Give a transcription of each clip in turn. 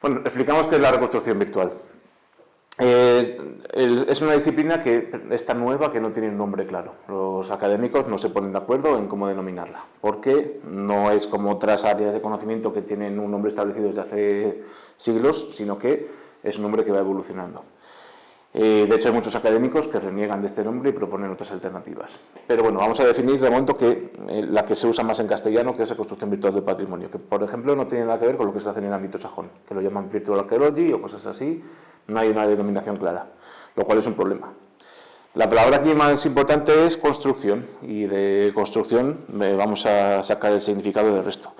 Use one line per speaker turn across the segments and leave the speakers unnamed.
Bueno, explicamos qué es la reconstrucción virtual. Es una disciplina que es tan nueva que no tiene un nombre claro. Los académicos no se ponen de acuerdo en cómo denominarla, porque no es como otras áreas de conocimiento que tienen un nombre establecido desde hace siglos, sino que es un nombre que va evolucionando. De hecho, hay muchos académicos que reniegan de este nombre y proponen otras alternativas. Pero bueno, vamos a definir de momento la que se usa más en castellano, que es la construcción virtual del patrimonio, que por ejemplo no tiene nada que ver con lo que se hace en el ámbito sajón, que lo llaman virtual archaeology o cosas así. No hay una denominación clara, lo cual es un problema. La palabra aquí más importante es construcción, y de construcción vamos a sacar el significado del resto.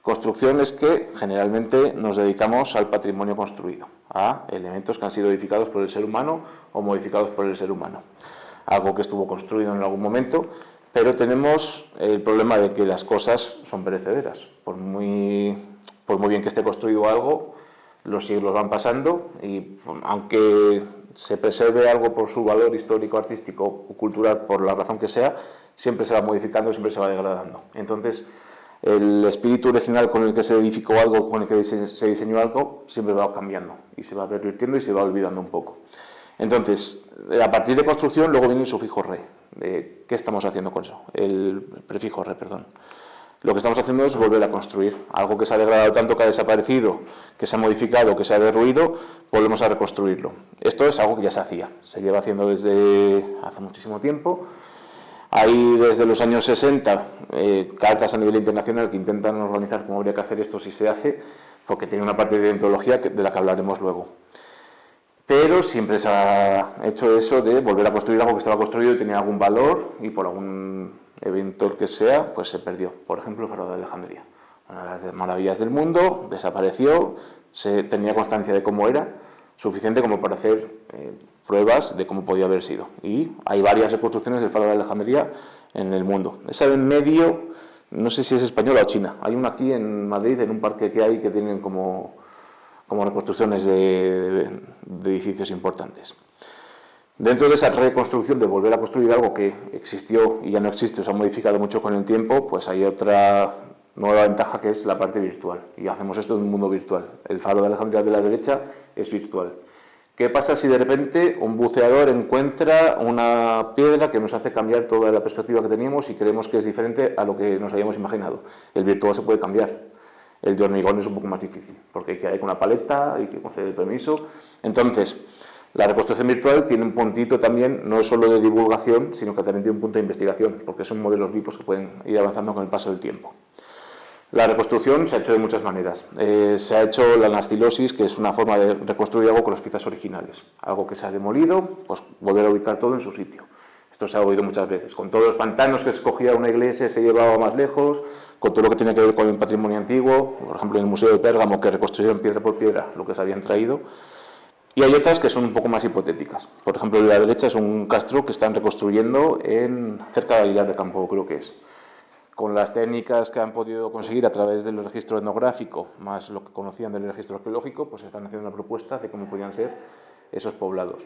Construcción es que generalmente nos dedicamos al patrimonio construido, a elementos que han sido edificados por el ser humano o modificados por el ser humano. Algo que estuvo construido en algún momento, pero tenemos el problema de que las cosas son perecederas. Por muy bien que esté construido algo, los siglos van pasando y aunque se preserve algo por su valor histórico, artístico o cultural, por la razón que sea, siempre se va modificando, siempre se va degradando. Entonces, el espíritu original con el que se edificó algo, con el que se diseñó algo, siempre va cambiando y se va revirtiendo y se va olvidando un poco. Entonces, a partir de construcción, luego viene el sufijo re. ¿Qué estamos haciendo con eso? El prefijo re, perdón. Lo que estamos haciendo es volver a construir. Algo que se ha degradado tanto, que ha desaparecido, que se ha modificado, que se ha derruido, volvemos a reconstruirlo. Esto es algo que ya se hacía. Se lleva haciendo desde hace muchísimo tiempo. Hay desde los años 60 cartas a nivel internacional que intentan organizar cómo habría que hacer esto si se hace, porque tiene una parte de deontología de la que hablaremos luego. Pero siempre se ha hecho eso de volver a construir algo que estaba construido y tenía algún valor y por algún evento que sea, pues se perdió. Por ejemplo, el Faro de Alejandría. Una de las maravillas del mundo, desapareció, se tenía constancia de cómo era, suficiente como para hacer pruebas de cómo podía haber sido. Y hay varias reconstrucciones del Faro de Alejandría en el mundo. Esa de en medio, no sé si es española o china. Hay una aquí en Madrid, en un parque que hay, que tienen como reconstrucciones de edificios importantes. Dentro de esa reconstrucción de volver a construir algo que existió y ya no existe, o se ha modificado mucho con el tiempo, pues hay otra nueva ventaja que es la parte virtual. Y hacemos esto en un mundo virtual. El Faro de Alejandría de la derecha es virtual. ¿Qué pasa si de repente un buceador encuentra una piedra que nos hace cambiar toda la perspectiva que teníamos y creemos que es diferente a lo que nos habíamos imaginado? El virtual se puede cambiar. El de hormigón es un poco más difícil, porque hay que ir con una paleta, hay que conceder el permiso. Entonces, la reconstrucción virtual tiene un puntito también, no solo de divulgación, sino que también tiene un punto de investigación, porque son modelos vivos que pueden ir avanzando con el paso del tiempo. La reconstrucción se ha hecho de muchas maneras. Se ha hecho la anastilosis, que es una forma de reconstruir algo con las piezas originales. Algo que se ha demolido, pues volver a ubicar todo en su sitio. Esto se ha oído muchas veces. Con todos los pantanos que se escogía una iglesia, se llevaba más lejos, con todo lo que tiene que ver con el patrimonio antiguo, por ejemplo en el Museo de Pérgamo, que reconstruyeron piedra por piedra lo que se habían traído. Y hay otras que son un poco más hipotéticas. Por ejemplo, de la derecha es un castro que están reconstruyendo cerca de Aguilar de Campo, creo que es. Con las técnicas que han podido conseguir a través del registro etnográfico, más lo que conocían del registro arqueológico, pues están haciendo una propuesta de cómo podían ser esos poblados.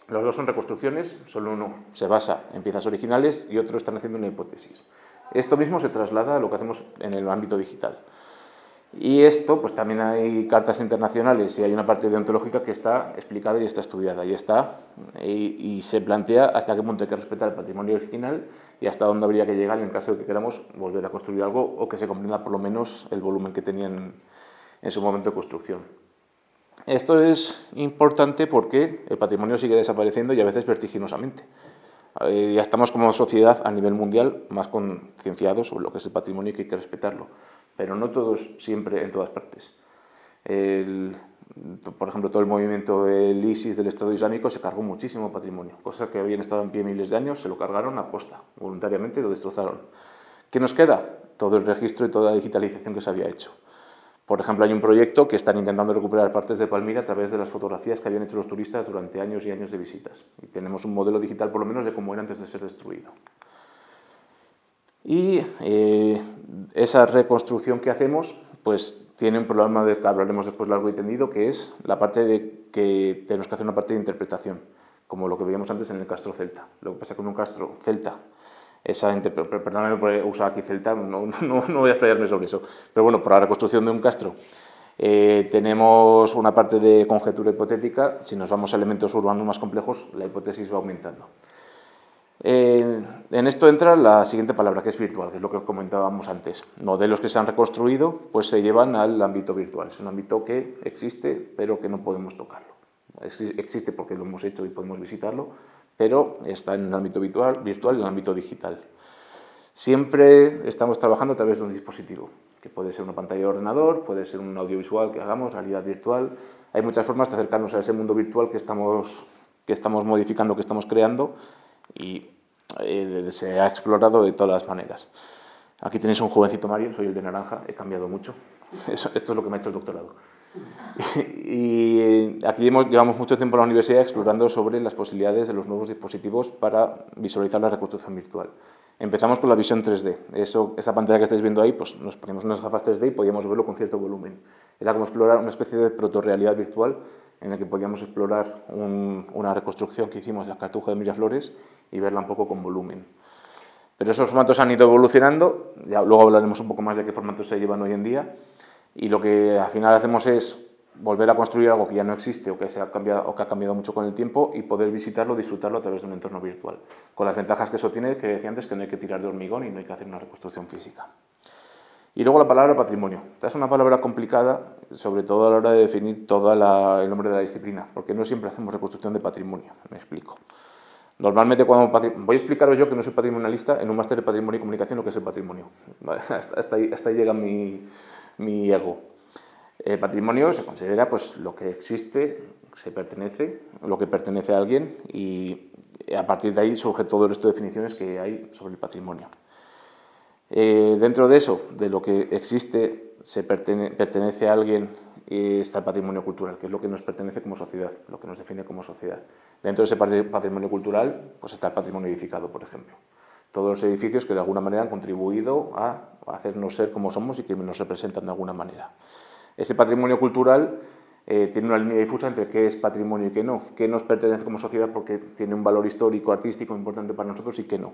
Los dos son reconstrucciones, solo uno se basa en piezas originales y otro están haciendo una hipótesis. Esto mismo se traslada a lo que hacemos en el ámbito digital. Y esto, pues también hay cartas internacionales y hay una parte deontológica que está explicada y está estudiada. Y se plantea hasta qué punto hay que respetar el patrimonio original y hasta dónde habría que llegar en caso de que queramos volver a construir algo o que se comprenda por lo menos el volumen que tenían en su momento de construcción. Esto es importante porque el patrimonio sigue desapareciendo y a veces vertiginosamente. Ya estamos como sociedad a nivel mundial más concienciados sobre lo que es el patrimonio y que hay que respetarlo, pero no todos siempre en todas partes. Por ejemplo, todo el movimiento del ISIS, del Estado Islámico, se cargó muchísimo patrimonio, cosas que habían estado en pie miles de años, se lo cargaron a posta, voluntariamente lo destrozaron. ¿Qué nos queda? Todo el registro y toda la digitalización que se había hecho. Por ejemplo, hay un proyecto que están intentando recuperar partes de Palmira a través de las fotografías que habían hecho los turistas durante años y años de visitas. Y tenemos un modelo digital, por lo menos, de cómo era antes de ser destruido. Y esa reconstrucción que hacemos, pues tiene un problema del que hablaremos después largo y tendido, que es la parte de que tenemos que hacer una parte de interpretación, como lo que veíamos antes en el castro celta. Lo que pasa con un castro celta, perdóname por usar aquí celta, no voy a explayarme sobre eso, pero bueno, por la reconstrucción de un castro Tenemos una parte de conjetura hipotética. Si nos vamos a elementos urbanos más complejos, la hipótesis va aumentando. En esto entra la siguiente palabra, que es virtual, que es lo que comentábamos antes. Modelos que se han reconstruido pues se llevan al ámbito virtual. Es un ámbito que existe, pero que no podemos tocarlo. Existe porque lo hemos hecho y podemos visitarlo, pero está en el ámbito virtual y en el ámbito digital. Siempre estamos trabajando a través de un dispositivo, que puede ser una pantalla de ordenador, puede ser un audiovisual que hagamos, realidad virtual. Hay muchas formas de acercarnos a ese mundo virtual que estamos modificando, que estamos creando, y se ha explorado de todas las maneras. Aquí tenéis un jovencito Mario, soy el de naranja, he cambiado mucho. Esto es lo que me ha hecho el doctorado. Y aquí llevamos mucho tiempo en la universidad explorando sobre las posibilidades de los nuevos dispositivos para visualizar la reconstrucción virtual. Empezamos con la visión 3D. Esa pantalla que estáis viendo ahí, pues nos ponemos unas gafas 3D y podíamos verlo con cierto volumen. Era como explorar una especie de protorrealidad virtual en la que podíamos explorar una reconstrucción que hicimos de la Cartuja de Miraflores y verla un poco con volumen. Pero esos formatos han ido evolucionando, ya luego hablaremos un poco más de qué formatos se llevan hoy en día, y lo que al final hacemos es volver a construir algo que ya no existe o que ha cambiado mucho con el tiempo y poder visitarlo, disfrutarlo a través de un entorno virtual, con las ventajas que eso tiene, que decía antes, que no hay que tirar de hormigón y no hay que hacer una reconstrucción física. Y luego la palabra patrimonio. Esta es una palabra complicada, sobre todo a la hora de definir todo el nombre de la disciplina, porque no siempre hacemos reconstrucción de patrimonio, me explico. Normalmente voy a explicaros yo, que no soy patrimonialista, en un máster de patrimonio y comunicación, lo que es el patrimonio. ¿Vale? Hasta ahí llega mi ego. El patrimonio se considera pues lo que existe, lo que pertenece a alguien, y a partir de ahí surge todo el resto de definiciones que hay sobre el patrimonio. Dentro de eso, de lo que existe, pertenece a alguien, está el patrimonio cultural, que es lo que nos pertenece como sociedad, lo que nos define como sociedad. Dentro de ese patrimonio cultural, pues está el patrimonio edificado, por ejemplo. Todos los edificios que de alguna manera han contribuido a hacernos ser como somos y que nos representan de alguna manera. Ese patrimonio cultural tiene una línea difusa entre qué es patrimonio y qué no, qué nos pertenece como sociedad porque tiene un valor histórico, artístico importante para nosotros y qué no.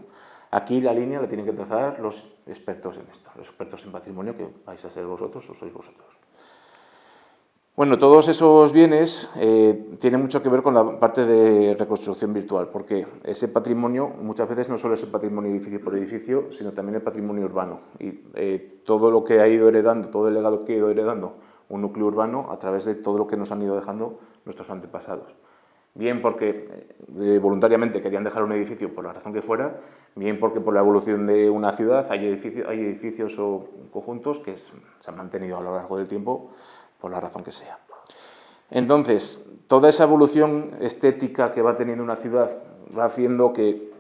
Aquí la línea la tienen que trazar los expertos en esto, los expertos en patrimonio, que vais a ser vosotros o sois vosotros. Bueno, todos esos bienes tienen mucho que ver con la parte de reconstrucción virtual, porque ese patrimonio muchas veces no solo es el patrimonio edificio por edificio, sino también el patrimonio urbano. Y todo lo que ha ido heredando, todo el legado que ha ido heredando un núcleo urbano a través de todo lo que nos han ido dejando nuestros antepasados. Bien porque voluntariamente querían dejar un edificio por la razón que fuera, bien porque por la evolución de una ciudad hay edificios o conjuntos que se han mantenido a lo largo del tiempo por la razón que sea. Entonces, toda esa evolución estética que va teniendo una ciudad va haciendo que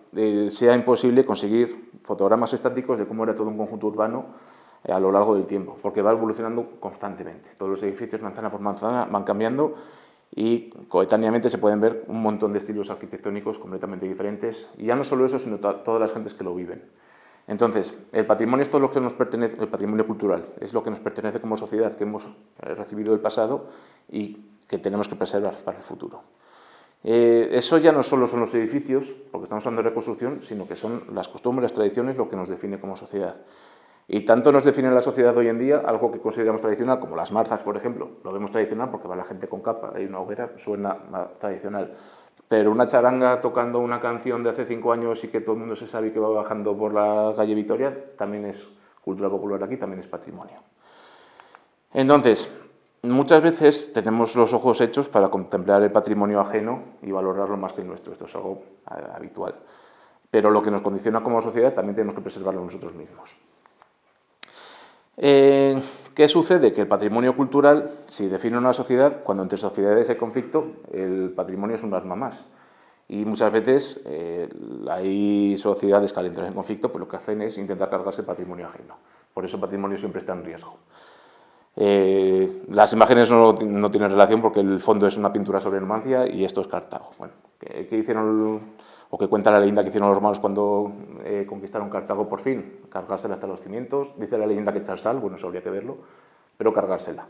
sea imposible conseguir fotogramas estáticos de cómo era todo un conjunto urbano a lo largo del tiempo, porque va evolucionando constantemente. Todos los edificios, manzana por manzana, van cambiando y coetáneamente se pueden ver un montón de estilos arquitectónicos completamente diferentes, y ya no solo eso, sino todas las gentes que lo viven. Entonces, el patrimonio es todo lo que nos pertenece, el patrimonio cultural, es lo que nos pertenece como sociedad, que hemos recibido del pasado y que tenemos que preservar para el futuro. Eso ya no solo son los edificios, porque estamos hablando de reconstrucción, sino que son las costumbres, las tradiciones, lo que nos define como sociedad. Y tanto nos define la sociedad hoy en día, algo que consideramos tradicional, como las marzas, por ejemplo. Lo vemos tradicional porque va la gente con capa, hay una hoguera, suena tradicional. Pero una charanga tocando una canción de hace 5 años y que todo el mundo se sabe que va bajando por la calle Vitoria, también es cultura popular aquí, también es patrimonio. Entonces, muchas veces tenemos los ojos hechos para contemplar el patrimonio ajeno y valorarlo más que el nuestro. Esto es algo habitual. Pero lo que nos condiciona como sociedad también tenemos que preservarlo nosotros mismos. ¿Qué sucede? Que el patrimonio cultural, si define una sociedad, cuando entre sociedades hay conflicto, el patrimonio es un arma más. Y muchas veces hay sociedades que al entrar en conflicto, pues lo que hacen es intentar cargarse el patrimonio ajeno. Por eso el patrimonio siempre está en riesgo. Las imágenes no tienen relación porque el fondo es una pintura sobre Numancia y esto es Cartago. Bueno, ¿qué hicieron, o qué cuenta la leyenda que hicieron los romanos cuando conquistaron Cartago por fin? Cargársela hasta los cimientos. Dice la leyenda que echar sal, bueno, eso habría que verlo, pero cargársela.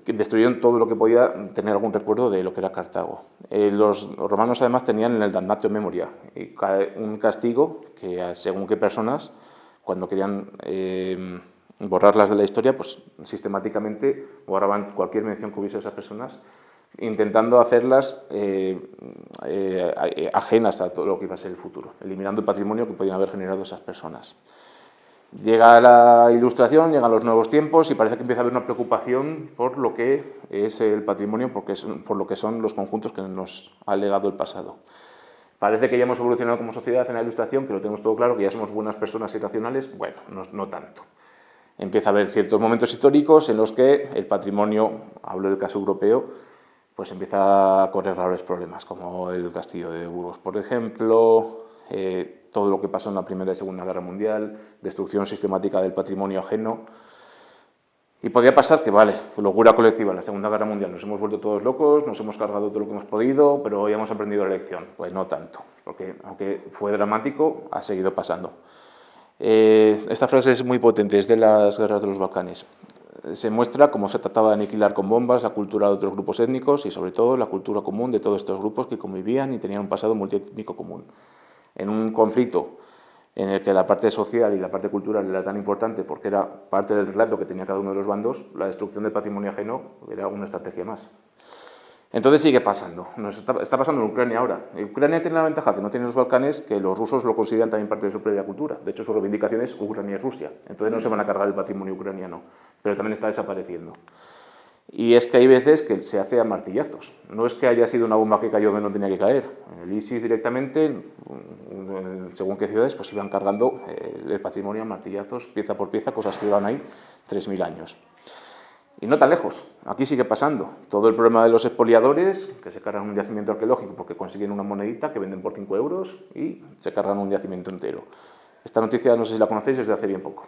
Destruyeron todo lo que podía tener algún recuerdo de lo que era Cartago. Los romanos además tenían en el damnatio memoria un castigo que según qué personas, cuando querían borrarlas de la historia, pues sistemáticamente borraban cualquier mención que hubiese a esas personas, intentando hacerlas ajenas a todo lo que iba a ser el futuro, eliminando el patrimonio que podían haber generado esas personas. Llega la Ilustración, llegan los nuevos tiempos y parece que empieza a haber una preocupación por lo que es el patrimonio, por lo que son los conjuntos que nos ha legado el pasado. Parece que ya hemos evolucionado como sociedad en la Ilustración, que lo tenemos todo claro, que ya somos buenas personas y racionales. Bueno, no tanto. Empieza a haber ciertos momentos históricos en los que el patrimonio, hablo del caso europeo, pues empieza a correr graves problemas, como el castillo de Burgos, por ejemplo, todo lo que pasó en la Primera y Segunda Guerra Mundial, destrucción sistemática del patrimonio ajeno. Y podría pasar que, vale, locura colectiva, en la Segunda Guerra Mundial nos hemos vuelto todos locos, nos hemos cargado todo lo que hemos podido, pero hoy hemos aprendido la lección. Pues no tanto, porque aunque fue dramático, ha seguido pasando. Esta frase es muy potente, es de las guerras de los Balcanes. Se muestra cómo se trataba de aniquilar con bombas la cultura de otros grupos étnicos y, sobre todo, la cultura común de todos estos grupos que convivían y tenían un pasado multiétnico común. En un conflicto en el que la parte social y la parte cultural era tan importante porque era parte del relato que tenía cada uno de los bandos, la destrucción del patrimonio ajeno era una estrategia más. Entonces sigue pasando. Está pasando en Ucrania ahora. Ucrania tiene la ventaja que no tiene los Balcanes, que los rusos lo consideran también parte de su propia cultura. De hecho, su reivindicación es Ucrania y Rusia. Entonces no se van a cargar el patrimonio ucraniano, pero también está desapareciendo. Y es que hay veces que se hace a martillazos. No es que haya sido una bomba que cayó donde no tenía que caer. El ISIS directamente, según qué ciudades, pues iban cargando el patrimonio a martillazos, pieza por pieza, cosas que llevan ahí 3.000 años. Y no tan lejos, aquí sigue pasando. Todo el problema de los expoliadores, que se cargan un yacimiento arqueológico porque consiguen una monedita que venden por 5 euros y se cargan un yacimiento entero. Esta noticia, no sé si la conocéis, es de hace bien poco.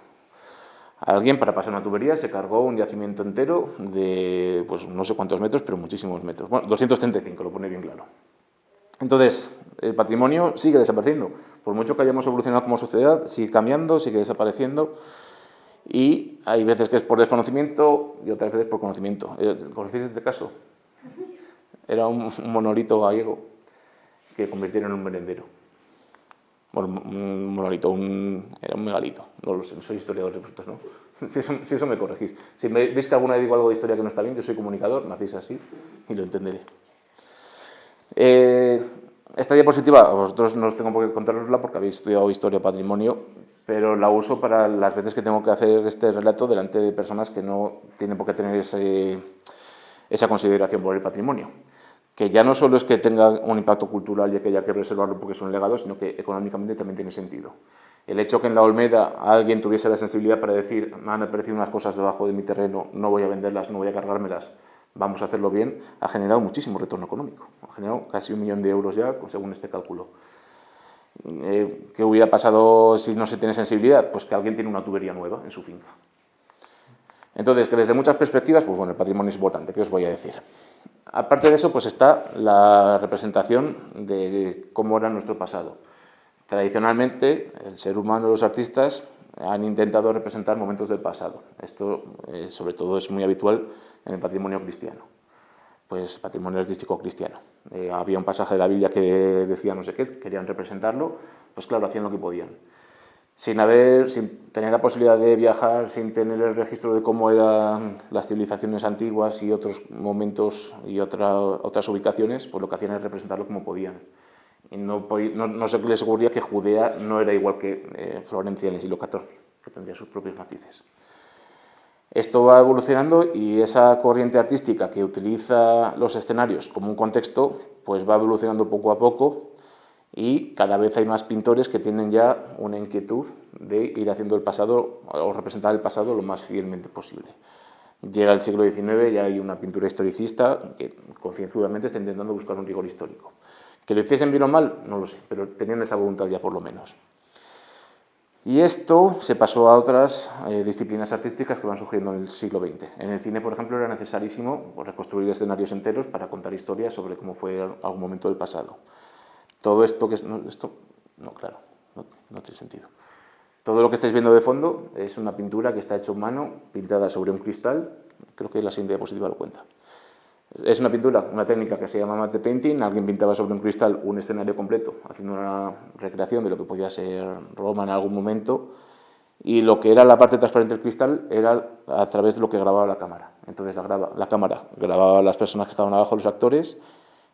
Alguien, para pasar una tubería, se cargó un yacimiento entero de, pues no sé cuántos metros, pero muchísimos metros. Bueno, 235, lo pone bien claro. Entonces, el patrimonio sigue desapareciendo. Por mucho que hayamos evolucionado como sociedad, sigue cambiando, sigue desapareciendo. Y hay veces que es por desconocimiento y otras veces por conocimiento. ¿Conocéis este caso? Era un monolito gallego que convirtieron en un merendero. Bueno, un monolito, era un megalito. No lo sé, no soy historiador de vosotros, ¿no? Si eso me corregís. Si veis que alguna vez digo algo de historia que no está bien, yo soy comunicador, me hacéis así y lo entenderé. Esta diapositiva, a vosotros no os tengo por qué contárosla porque habéis estudiado historia o patrimonio, pero la uso para las veces que tengo que hacer este relato delante de personas que no tienen por qué tener esa consideración por el patrimonio. Que ya no solo es que tenga un impacto cultural y que haya que preservarlo porque es un legado, sino que económicamente también tiene sentido. El hecho que en la Olmeda alguien tuviese la sensibilidad para decir, me han aparecido unas cosas debajo de mi terreno, no voy a venderlas, no voy a cargármelas, vamos a hacerlo bien, ha generado muchísimo retorno económico. Ha generado casi 1 millón de euros ya, según este cálculo. ¿Qué hubiera pasado si no se tiene sensibilidad? Pues que alguien tiene una tubería nueva en su finca. Entonces, que desde muchas perspectivas, pues bueno, el patrimonio es importante, ¿qué os voy a decir? Aparte de eso, pues está la representación de cómo era nuestro pasado. Tradicionalmente, el ser humano y los artistas han intentado representar momentos del pasado. Esto, sobre todo, es muy habitual en el patrimonio cristiano. Pues patrimonio artístico cristiano. Había un pasaje de la Biblia que decía no sé qué, querían representarlo, pues claro, hacían lo que podían. Sin tener la posibilidad de viajar, sin tener el registro de cómo eran las civilizaciones antiguas y otros momentos y otras ubicaciones, pues lo que hacían es representarlo como podían. Y no se les ocurría que Judea no era igual que Florencia en el siglo XIV, que tendría sus propios matices. Esto va evolucionando y esa corriente artística que utiliza los escenarios como un contexto, pues va evolucionando poco a poco y cada vez hay más pintores que tienen ya una inquietud de ir haciendo el pasado o representar el pasado lo más fielmente posible. Llega el siglo XIX y hay una pintura historicista que concienzudamente está intentando buscar un rigor histórico. ¿Que lo hiciesen bien o mal? No lo sé, pero tenían esa voluntad ya por lo menos. Y esto se pasó a otras disciplinas artísticas que van surgiendo en el siglo XX. En el cine, por ejemplo, era necesarísimo reconstruir escenarios enteros para contar historias sobre cómo fue algún momento del pasado. Todo esto claro, no tiene sentido. Todo lo que estáis viendo de fondo es una pintura que está hecha a mano, pintada sobre un cristal. Creo que la siguiente diapositiva lo cuenta. Es una pintura, una técnica que se llama matte painting. Alguien pintaba sobre un cristal un escenario completo, haciendo una recreación de lo que podía ser Roma en algún momento, y lo que era la parte transparente del cristal era a través de lo que grababa la cámara. Entonces la cámara grababa a las personas que estaban abajo, los actores,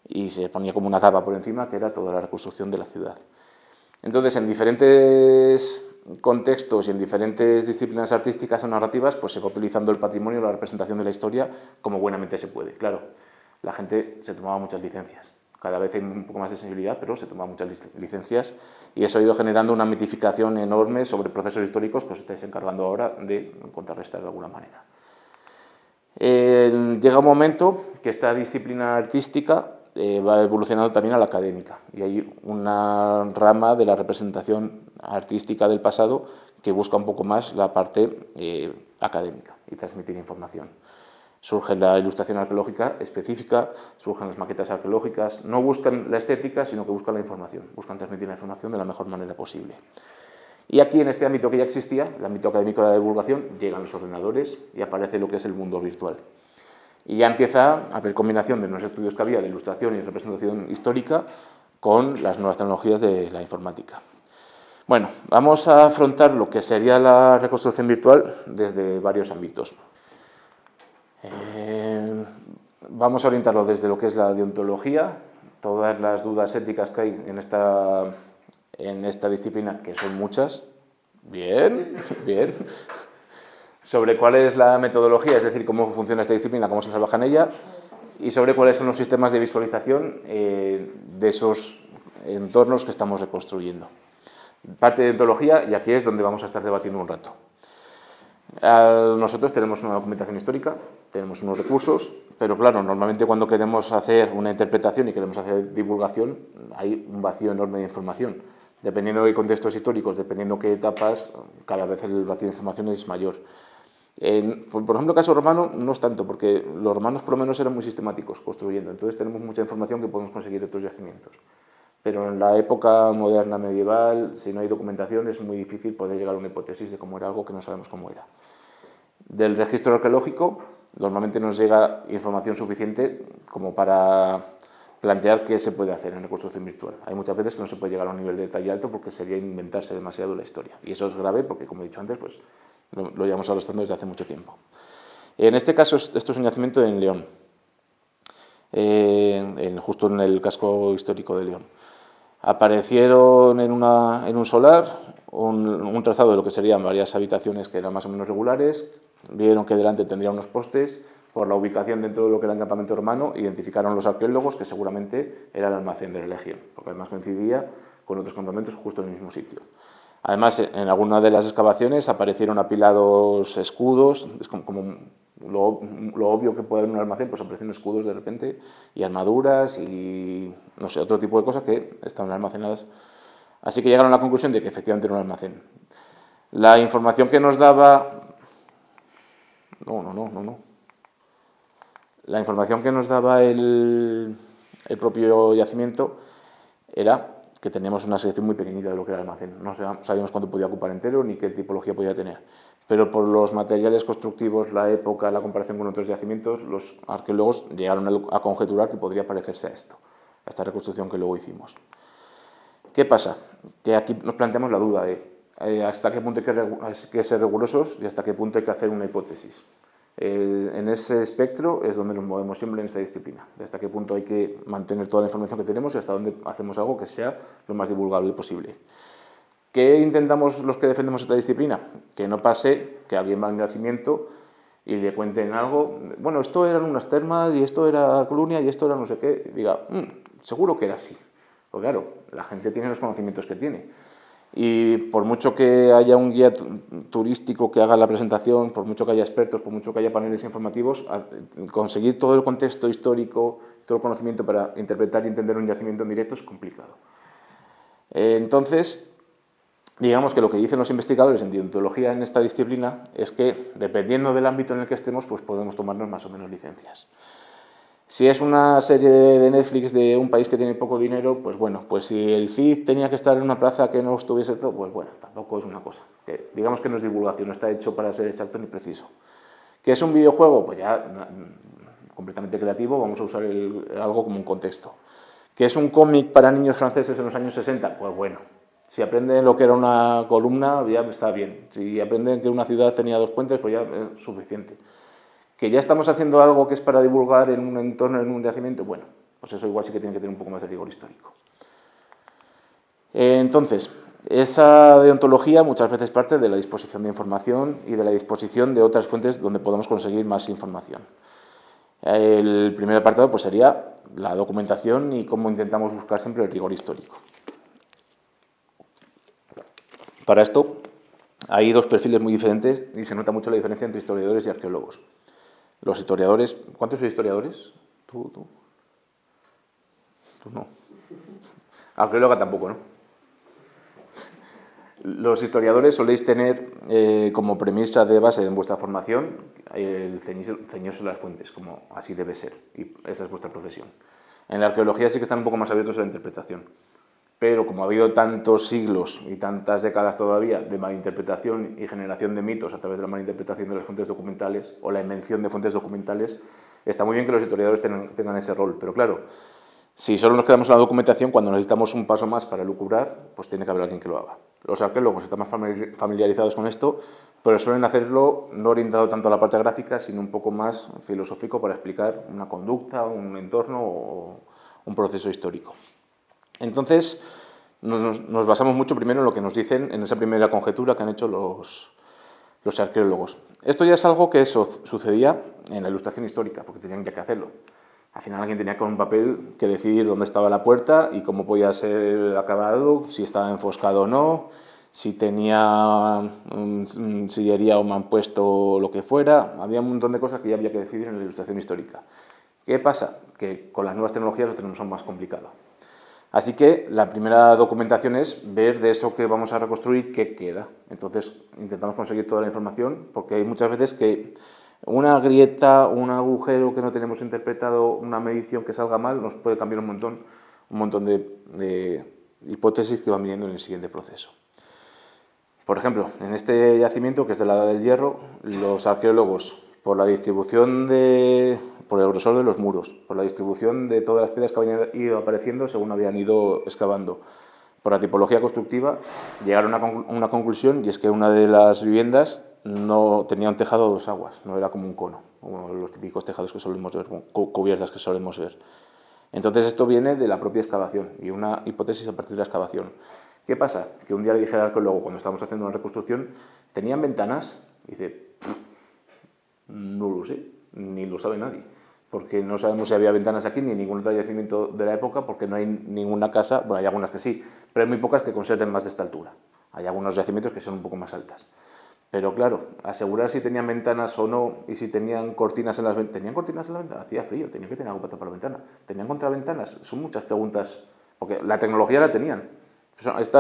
y se ponía como una capa por encima, que era toda la reconstrucción de la ciudad. Entonces, en diferentes contextos y en diferentes disciplinas artísticas o narrativas, pues se va utilizando el patrimonio, la representación de la historia, como buenamente se puede. Claro, la gente se tomaba muchas licencias. Cada vez hay un poco más de sensibilidad, pero se toman muchas licencias y eso ha ido generando una mitificación enorme sobre procesos históricos que os estáis encargando ahora de contrarrestar de alguna manera. Llega un momento que esta disciplina artística va evolucionando también a la académica y hay una rama de la representación artística del pasado que busca un poco más la parte académica y transmitir información. Surge la ilustración arqueológica específica, surgen las maquetas arqueológicas, no buscan la estética, sino que buscan la información, buscan transmitir la información de la mejor manera posible. Y aquí, en este ámbito que ya existía, el ámbito académico de la divulgación, llegan los ordenadores y aparece lo que es el mundo virtual. Y ya empieza a haber combinación de los estudios que había de ilustración y representación histórica con las nuevas tecnologías de la informática. Bueno, vamos a afrontar lo que sería la reconstrucción virtual desde varios ámbitos. Vamos a orientarlo desde lo que es la deontología, todas las dudas éticas que hay en esta disciplina, que son muchas, bien, sobre cuál es la metodología, es decir, cómo funciona esta disciplina, cómo se trabaja en ella, y sobre cuáles son los sistemas de visualización de esos entornos que estamos reconstruyendo. Parte de deontología, y aquí es donde vamos a estar debatiendo un rato. Nosotros tenemos una documentación histórica, tenemos unos recursos, pero claro, normalmente cuando queremos hacer una interpretación y queremos hacer divulgación, hay un vacío enorme de información. Dependiendo de contextos históricos, dependiendo de qué etapas, cada vez el vacío de información es mayor. Por ejemplo, el caso romano no es tanto, porque los romanos por lo menos eran muy sistemáticos construyendo, entonces tenemos mucha información que podemos conseguir de otros yacimientos. Pero en la época moderna medieval, si no hay documentación, es muy difícil poder llegar a una hipótesis de cómo era algo que no sabemos cómo era. Del registro arqueológico, normalmente nos llega información suficiente como para plantear qué se puede hacer en reconstrucción virtual. Hay muchas veces que no se puede llegar a un nivel de detalle alto porque sería inventarse demasiado la historia. Y eso es grave porque, como he dicho antes, pues lo llevamos arrastrando desde hace mucho tiempo. En este caso, esto es un yacimiento en León, justo en el casco histórico de León. Aparecieron en un solar un trazado de lo que serían varias habitaciones que eran más o menos regulares, vieron que delante tendría unos postes, por la ubicación dentro de lo que era el campamento romano, identificaron los arqueólogos que seguramente era el almacén de la legión, porque además coincidía con otros campamentos justo en el mismo sitio. Además, en alguna de las excavaciones aparecieron apilados escudos, es como lo obvio que puede haber en un almacén, pues aparecen escudos de repente, y armaduras, y no sé, otro tipo de cosas que estaban almacenadas. Así que llegaron a la conclusión de que efectivamente era un almacén. La información que nos daba... No. La información que nos daba el propio yacimiento era que teníamos una selección muy pequeñita de lo que era el almacén. No sabíamos cuánto podía ocupar entero ni qué tipología podía tener. Pero por los materiales constructivos, la época, la comparación con otros yacimientos, los arqueólogos llegaron a conjeturar que podría parecerse a esto, a esta reconstrucción que luego hicimos. ¿Qué pasa? Que aquí nos planteamos la duda de hasta qué punto hay que ser rigurosos y hasta qué punto hay que hacer una hipótesis. En ese espectro es donde nos movemos siempre en esta disciplina, de hasta qué punto hay que mantener toda la información que tenemos y hasta dónde hacemos algo que sea lo más divulgable posible. ¿Qué intentamos los que defendemos esta disciplina? Que no pase que alguien va al yacimiento y le cuenten algo, bueno, esto eran unas termas y esto era Clunia y esto era no sé qué, y diga, seguro que era así. Porque claro, la gente tiene los conocimientos que tiene. Y por mucho que haya un guía turístico que haga la presentación, por mucho que haya expertos, por mucho que haya paneles informativos, conseguir todo el contexto histórico, todo el conocimiento para interpretar y entender un yacimiento en directo es complicado. Entonces, digamos que lo que dicen los investigadores en deontología en esta disciplina es que, dependiendo del ámbito en el que estemos, pues podemos tomarnos más o menos licencias. Si es una serie de Netflix de un país que tiene poco dinero, pues bueno, pues si el Cid tenía que estar en una plaza que no estuviese todo, pues bueno, tampoco es una cosa. Digamos que no es divulgación, no está hecho para ser exacto ni preciso. ¿Qué es un videojuego? Pues ya completamente creativo, vamos a usar algo como un contexto. ¿Qué es un cómic para niños franceses en los años 60? Pues bueno, Si aprenden lo que era una columna, ya está bien. Si aprenden que una ciudad tenía 2 puentes, pues ya es suficiente. Que ya estamos haciendo algo que es para divulgar en un entorno, en un yacimiento, bueno, pues eso igual sí que tiene que tener un poco más de rigor histórico. Entonces, esa deontología muchas veces parte de la disposición de información y de la disposición de otras fuentes donde podamos conseguir más información. El primer apartado pues, sería la documentación y cómo intentamos buscar siempre el rigor histórico. Para esto hay 2 perfiles muy diferentes y se nota mucho la diferencia entre historiadores y arqueólogos. Los historiadores, ¿cuántos sois historiadores? Tú no. Arqueóloga tampoco, ¿no? Los historiadores soléis tener como premisa de base en vuestra formación el ceñirse las fuentes, como así debe ser, y esa es vuestra profesión. En la arqueología sí que están un poco más abiertos a la interpretación, pero como ha habido tantos siglos y tantas décadas todavía de malinterpretación y generación de mitos a través de la malinterpretación de las fuentes documentales o la invención de fuentes documentales, está muy bien que los historiadores tengan ese rol, pero claro, si solo nos quedamos en la documentación, cuando necesitamos un paso más para elucubrar, pues tiene que haber alguien que lo haga. Los arqueólogos están más familiarizados con esto, pero suelen hacerlo no orientado tanto a la parte gráfica, sino un poco más filosófico para explicar una conducta, un entorno o un proceso histórico. Entonces, nos basamos mucho primero en lo que nos dicen en esa primera conjetura que han hecho los arqueólogos. Esto ya es algo que sucedía en la ilustración histórica, porque tenían ya que hacerlo. Al final alguien tenía con un papel que decidir dónde estaba la puerta y cómo podía ser acabado, si estaba enfoscado o no, si tenía sillería o mampuesto o lo que fuera. Había un montón de cosas que ya había que decidir en la ilustración histórica. ¿Qué pasa? Que con las nuevas tecnologías lo tenemos aún más complicado. Así que la primera documentación es ver de eso que vamos a reconstruir qué queda. Entonces intentamos conseguir toda la información porque hay muchas veces que una grieta, un agujero que no tenemos interpretado, una medición que salga mal, nos puede cambiar un montón de hipótesis que van viniendo en el siguiente proceso. Por ejemplo, en este yacimiento, que es de la Edad del Hierro, los arqueólogos, por la distribución por el grosor de los muros, por la distribución de todas las piedras que habían ido apareciendo según habían ido excavando, por la tipología constructiva, llegaron a una conclusión, y es que una de las viviendas no tenía un tejado a 2 aguas, no era como un cono, como los típicos tejados que solemos ver, cubiertas que solemos ver. Entonces esto viene de la propia excavación y una hipótesis a partir de la excavación. ¿Qué pasa? Que un día le dije al arqueólogo, cuando estábamos haciendo una reconstrucción, ¿tenían ventanas? Y dice, no lo sé, ni lo sabe nadie, porque no sabemos si había ventanas aquí ni en ningún otro yacimiento de la época, porque no hay ninguna casa, bueno, hay algunas que sí, pero hay muy pocas que conserven más de esta altura. Hay algunos yacimientos que son un poco más altas. Pero claro, asegurar si tenían ventanas o no y si tenían cortinas en las ventanas. ¿Tenían cortinas en la ventana? Hacía frío, tenían que tener algo para la ventana. ¿Tenían contraventanas? Son muchas preguntas, porque la tecnología la tenían.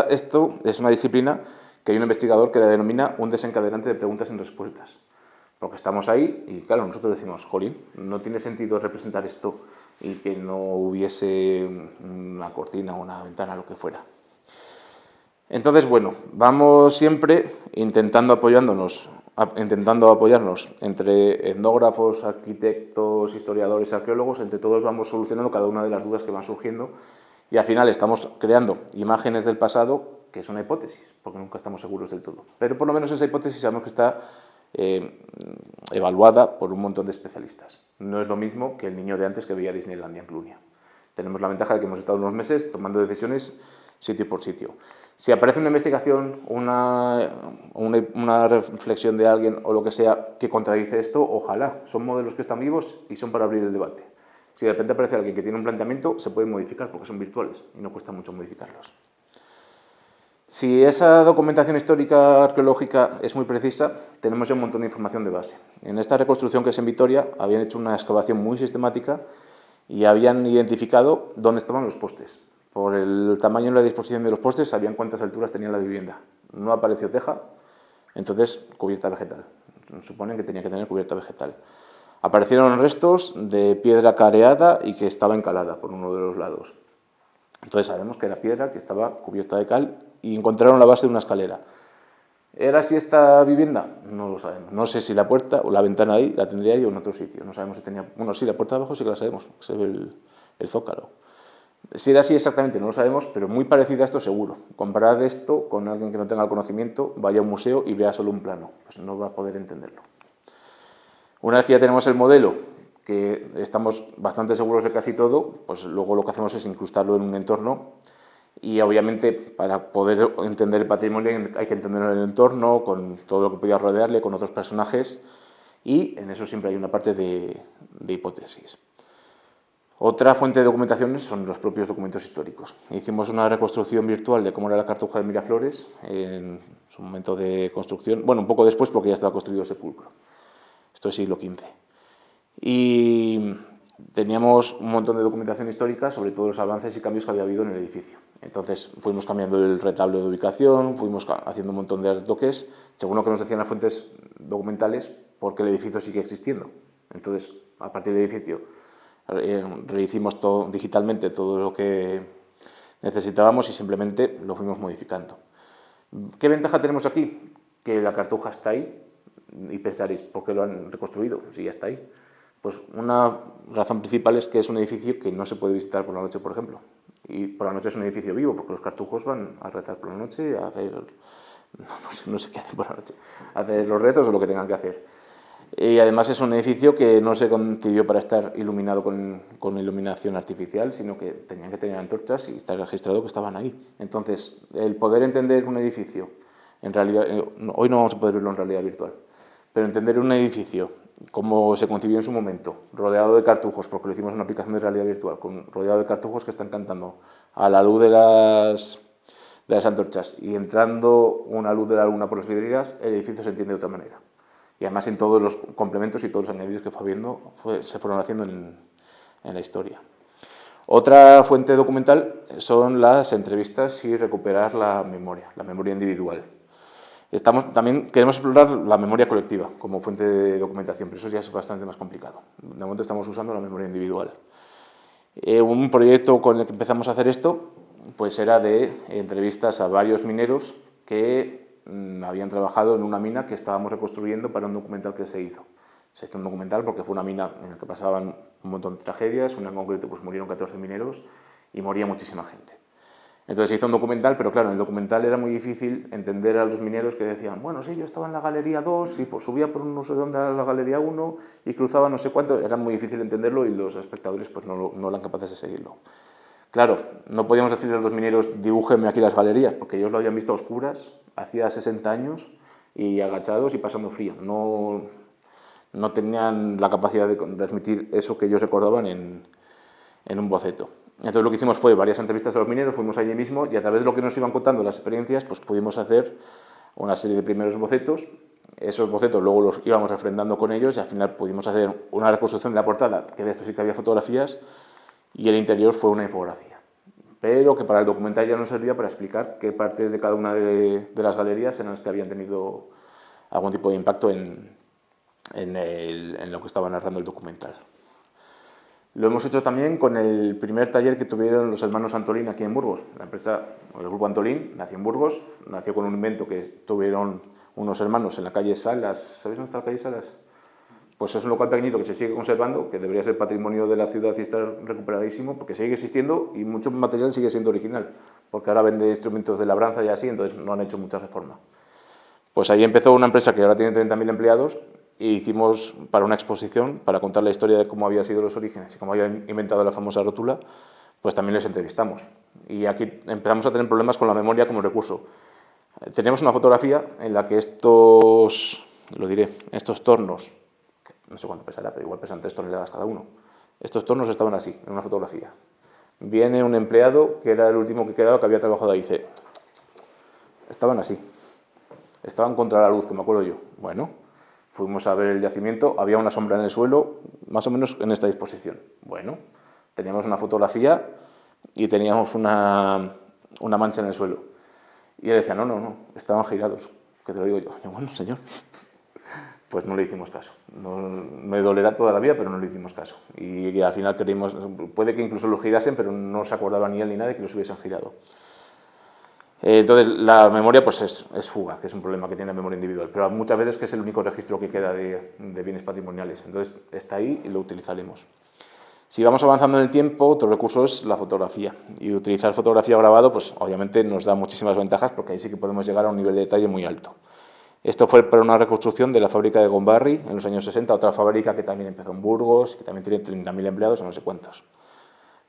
Esto es una disciplina que hay un investigador que la denomina un desencadenante de preguntas sin respuestas. Porque estamos ahí y claro, nosotros decimos, jolín, no tiene sentido representar esto y que no hubiese una cortina o una ventana, lo que fuera. Entonces, bueno, vamos siempre intentando apoyarnos entre etnógrafos, arquitectos, historiadores, arqueólogos, entre todos vamos solucionando cada una de las dudas que van surgiendo y al final estamos creando imágenes del pasado que es una hipótesis, porque nunca estamos seguros del todo. Pero por lo menos esa hipótesis sabemos que está evaluada por un montón de especialistas. No es lo mismo que el niño de antes que veía Disneylandia en Clunia. Tenemos la ventaja de que hemos estado unos meses tomando decisiones sitio por sitio. Si aparece una investigación, una reflexión de alguien o lo que sea que contradice esto, ojalá. Son modelos que están vivos y son para abrir el debate. Si de repente aparece alguien que tiene un planteamiento, se pueden modificar porque son virtuales y no cuesta mucho modificarlos. Si esa documentación histórica arqueológica es muy precisa, tenemos ya un montón de información de base. En esta reconstrucción que es en Vitoria, habían hecho una excavación muy sistemática y habían identificado dónde estaban los postes. Por el tamaño y la disposición de los postes, sabían cuántas alturas tenía la vivienda. No apareció teja, entonces cubierta vegetal. Suponen que tenía que tener cubierta vegetal. Aparecieron restos de piedra careada y que estaba encalada por uno de los lados. Entonces sabemos que era piedra que estaba cubierta de cal y encontraron la base de una escalera. ¿Era así esta vivienda? No lo sabemos. No sé si la puerta o la ventana ahí la tendría ahí o en otro sitio. No sabemos si tenía... Bueno, sí, la puerta de abajo sí que la sabemos, se ve el zócalo. Si era así exactamente no lo sabemos, pero muy parecido a esto seguro. Comparad esto con alguien que no tenga el conocimiento, vaya a un museo y vea solo un plano, pues no va a poder entenderlo. Una vez que ya tenemos el modelo, que estamos bastante seguros de casi todo, pues luego lo que hacemos es incrustarlo en un entorno y obviamente para poder entender el patrimonio hay que entenderlo en el entorno, con todo lo que podía rodearle, con otros personajes, y en eso siempre hay una parte de hipótesis. Otra fuente de documentación son los propios documentos históricos. Hicimos una reconstrucción virtual de cómo era la Cartuja de Miraflores en su momento de construcción, bueno, un poco después porque ya estaba construido el sepulcro. Esto es siglo XV. Y teníamos un montón de documentación histórica sobre todos los avances y cambios que había habido en el edificio. Entonces fuimos cambiando el retablo de ubicación, fuimos haciendo un montón de retoques, según lo que nos decían las fuentes documentales, porque el edificio sigue existiendo. Entonces, a partir del edificio, rehicimos todo, digitalmente todo lo que necesitábamos y simplemente lo fuimos modificando. ¿Qué ventaja tenemos aquí? Que la Cartuja está ahí y pensaréis, ¿por qué lo han reconstruido? Si ya está ahí. Pues una razón principal es que es un edificio que no se puede visitar por la noche, por ejemplo. Y por la noche es un edificio vivo, porque los cartujos van a rezar por la noche, a hacer, no sé qué hacen por la noche, a hacer los retos o lo que tengan que hacer. Y además es un edificio que no se concibió para estar iluminado con iluminación artificial, sino que tenían que tener antorchas y estar registrado que estaban ahí. Entonces, el poder entender un edificio, en realidad, hoy no vamos a poder verlo en realidad virtual, pero entender un edificio como se concibió en su momento, rodeado de cartujos, porque lo hicimos en una aplicación de realidad virtual, rodeado de cartujos que están cantando a la luz de las antorchas y entrando una luz de la luna por las vidrieras, el edificio se entiende de otra manera. Y además en todos los complementos y todos los añadidos que fue habiendo, se fueron haciendo en la historia. Otra fuente documental son las entrevistas y recuperar la memoria individual. También queremos explorar la memoria colectiva como fuente de documentación, pero eso ya es bastante más complicado. De momento estamos usando la memoria individual. Un proyecto con el que empezamos a hacer esto pues era de entrevistas a varios mineros que habían trabajado en una mina que estábamos reconstruyendo para un documental que se hizo. Se hizo un documental porque fue una mina en la que pasaban un montón de tragedias, una en concreto pues murieron 14 mineros y moría muchísima gente. Entonces se hizo un documental, pero claro, en el documental era muy difícil entender a los mineros que decían, bueno, sí, yo estaba en la galería 2 y pues subía por no sé dónde a la galería 1 y cruzaba no sé cuánto, era muy difícil entenderlo y los espectadores pues no eran capaces de seguirlo. Claro, no podíamos decirle a los mineros, dibújenme aquí las galerías, porque ellos lo habían visto a oscuras, hacía 60 años, y agachados y pasando frío. No tenían la capacidad de transmitir eso que ellos recordaban en un boceto. Entonces lo que hicimos fue varias entrevistas a los mineros, fuimos allí mismo, y a través de lo que nos iban contando las experiencias, pues pudimos hacer una serie de primeros bocetos. Esos bocetos luego los íbamos refrendando con ellos, y al final pudimos hacer una reconstrucción de la portada, que de esto sí que había fotografías, y el interior fue una infografía, pero que para el documental ya nos servía para explicar qué partes de cada una de las galerías eran las que habían tenido algún tipo de impacto en lo que estaba narrando el documental. Lo hemos hecho también con el primer taller que tuvieron los hermanos Antolín aquí en Burgos. La empresa, el grupo Antolín, nació en Burgos, nació con un invento que tuvieron unos hermanos en la calle Salas. ¿Sabéis dónde está la calle Salas? Pues es un local pequeñito que se sigue conservando, que debería ser patrimonio de la ciudad y estar recuperadísimo, porque sigue existiendo y mucho material sigue siendo original, porque ahora vende instrumentos de labranza y así, entonces no han hecho mucha reforma. Pues ahí empezó una empresa que ahora tiene 30.000 empleados y hicimos para una exposición, para contar la historia de cómo habían sido los orígenes y cómo habían inventado la famosa rótula, pues también les entrevistamos. Y aquí empezamos a tener problemas con la memoria como recurso. Tenemos una fotografía en la que estos tornos, no sé cuánto pesará, pero igual pesan 3 toneladas cada uno. Estos tornos estaban así, en una fotografía. Viene un empleado, que era el último que quedaba, que había trabajado ahí, y dice, estaban así, estaban contra la luz, que me acuerdo yo. Bueno, fuimos a ver el yacimiento, había una sombra en el suelo, más o menos en esta disposición. Bueno, teníamos una fotografía y teníamos una mancha en el suelo. Y él decía, no, estaban girados, que te lo digo yo. Y bueno, señor, pues no le hicimos caso. No, me dolerá toda la vida, pero no le hicimos caso. Y al final creímos, puede que incluso los girasen, pero no se acordaba ni él ni nadie de que los hubiesen girado. Entonces la memoria pues es fugaz, que es un problema que tiene la memoria individual, pero muchas veces que es el único registro que queda de bienes patrimoniales. Entonces está ahí y lo utilizaremos. Si vamos avanzando en el tiempo, otro recurso es la fotografía. Y utilizar fotografía o grabado, pues obviamente nos da muchísimas ventajas porque ahí sí que podemos llegar a un nivel de detalle muy alto. Esto fue para una reconstrucción de la fábrica de Gombarri en los años 60, otra fábrica que también empezó en Burgos, que también tiene 30.000 empleados o no sé cuántos.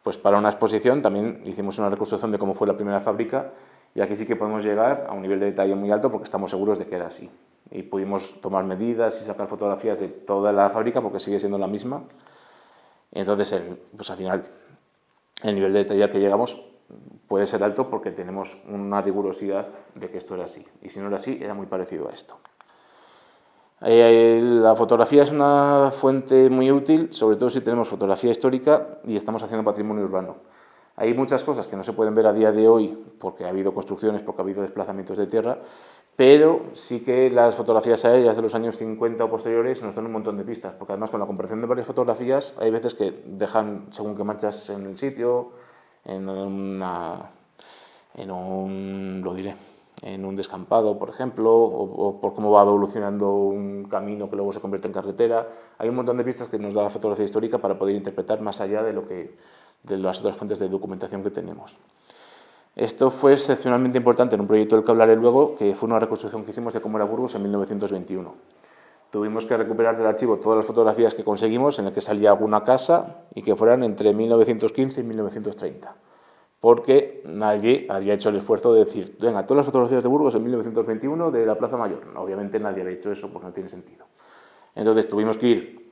Pues para una exposición también hicimos una reconstrucción de cómo fue la primera fábrica y aquí sí que podemos llegar a un nivel de detalle muy alto porque estamos seguros de que era así. Y pudimos tomar medidas y sacar fotografías de toda la fábrica porque sigue siendo la misma. Entonces, pues al final, el nivel de detalle al que llegamos puede ser alto porque tenemos una rigurosidad de que esto era así. Y si no era así, era muy parecido a esto. La fotografía es una fuente muy útil, sobre todo si tenemos fotografía histórica y estamos haciendo patrimonio urbano. Hay muchas cosas que no se pueden ver a día de hoy porque ha habido construcciones, porque ha habido desplazamientos de tierra, pero sí que las fotografías aéreas de los años 50 o posteriores nos dan un montón de pistas, porque además con la comparación de varias fotografías hay veces que dejan según qué manchas en el sitio, en un descampado, por ejemplo, o por cómo va evolucionando un camino que luego se convierte en carretera. Hay un montón de pistas que nos da la fotografía histórica para poder interpretar más allá de las otras fuentes de documentación que tenemos. Esto fue excepcionalmente importante en un proyecto del que hablaré luego, que fue una reconstrucción que hicimos de cómo era Burgos en 1921. Tuvimos que recuperar del archivo todas las fotografías que conseguimos en el que salía alguna casa y que fueran entre 1915 y 1930. Porque nadie había hecho el esfuerzo de decir, venga, todas las fotografías de Burgos en 1921 de la Plaza Mayor. Obviamente nadie había hecho eso porque no tiene sentido. Entonces tuvimos que ir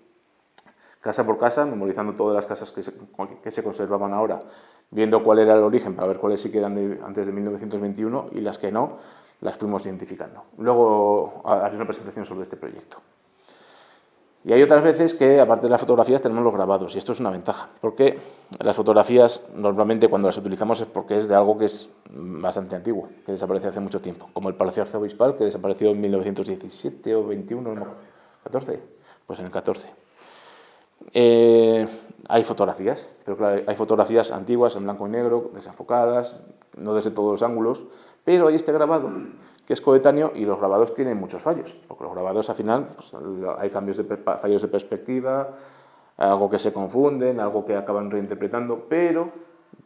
casa por casa, memorizando todas las casas que se conservaban ahora, viendo cuál era el origen para ver cuáles sí que eran antes de 1921 y las que no, las fuimos identificando. Luego haré una presentación sobre este proyecto. Y hay otras veces que, aparte de las fotografías, tenemos los grabados, y esto es una ventaja, porque las fotografías, normalmente cuando las utilizamos es porque es de algo que es bastante antiguo, que desapareció hace mucho tiempo, como el Palacio Arzobispal, que desapareció en 1917 o 21, ¿no? 14, pues en el 14. Hay fotografías, pero claro, hay fotografías antiguas en blanco y negro, desenfocadas, no desde todos los ángulos, pero hay este grabado que es coetáneo y los grabados tienen muchos fallos, porque los grabados al final pues, hay fallos de perspectiva, algo que se confunden, algo que acaban reinterpretando, pero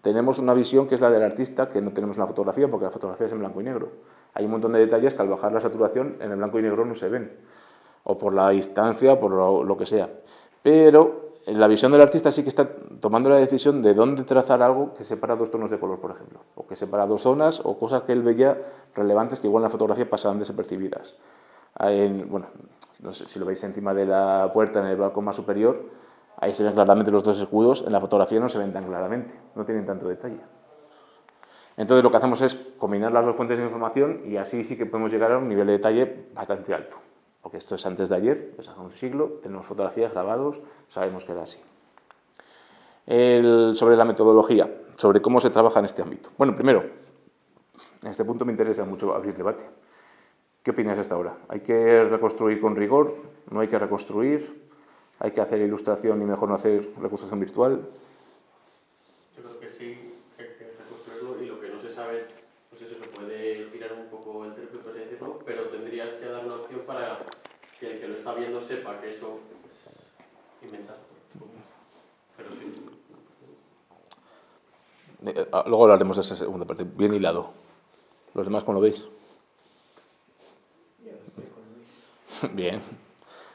tenemos una visión que es la del artista, que no tenemos en la fotografía, porque la fotografía es en blanco y negro. Hay un montón de detalles que al bajar la saturación en el blanco y negro no se ven, o por la distancia, o por lo que sea. Pero la visión del artista sí que está tomando la decisión de dónde trazar algo que separa dos tonos de color, por ejemplo, o que separa dos zonas, o cosas que él veía relevantes que igual en la fotografía pasaban desapercibidas. Bueno, no sé si lo veis encima de la puerta en el balcón más superior, ahí se ven claramente los dos escudos, en la fotografía no se ven tan claramente, no tienen tanto detalle. Entonces lo que hacemos es combinar las dos fuentes de información y así sí que podemos llegar a un nivel de detalle bastante alto. Porque esto es antes de ayer, es hace un siglo, tenemos fotografías, grabados, sabemos que era así. Sobre la metodología, sobre cómo se trabaja en este ámbito. Bueno, primero, en este punto me interesa mucho abrir debate. ¿Qué opinas hasta ahora? ¿Hay que reconstruir con rigor? ¿No hay que reconstruir? ¿Hay que hacer ilustración y mejor no hacer reconstrucción virtual?
Yo creo que sí, hay que reconstruirlo y lo que no se sabe, pues eso se puede tirar un poco el triple, por así decirlo, pero tendrías que dar una opción para que el que lo está viendo sepa que eso es inventado. Pero sí.
Luego hablaremos de esa segunda parte, bien hilado. ¿Los demás cómo lo veis? Bien.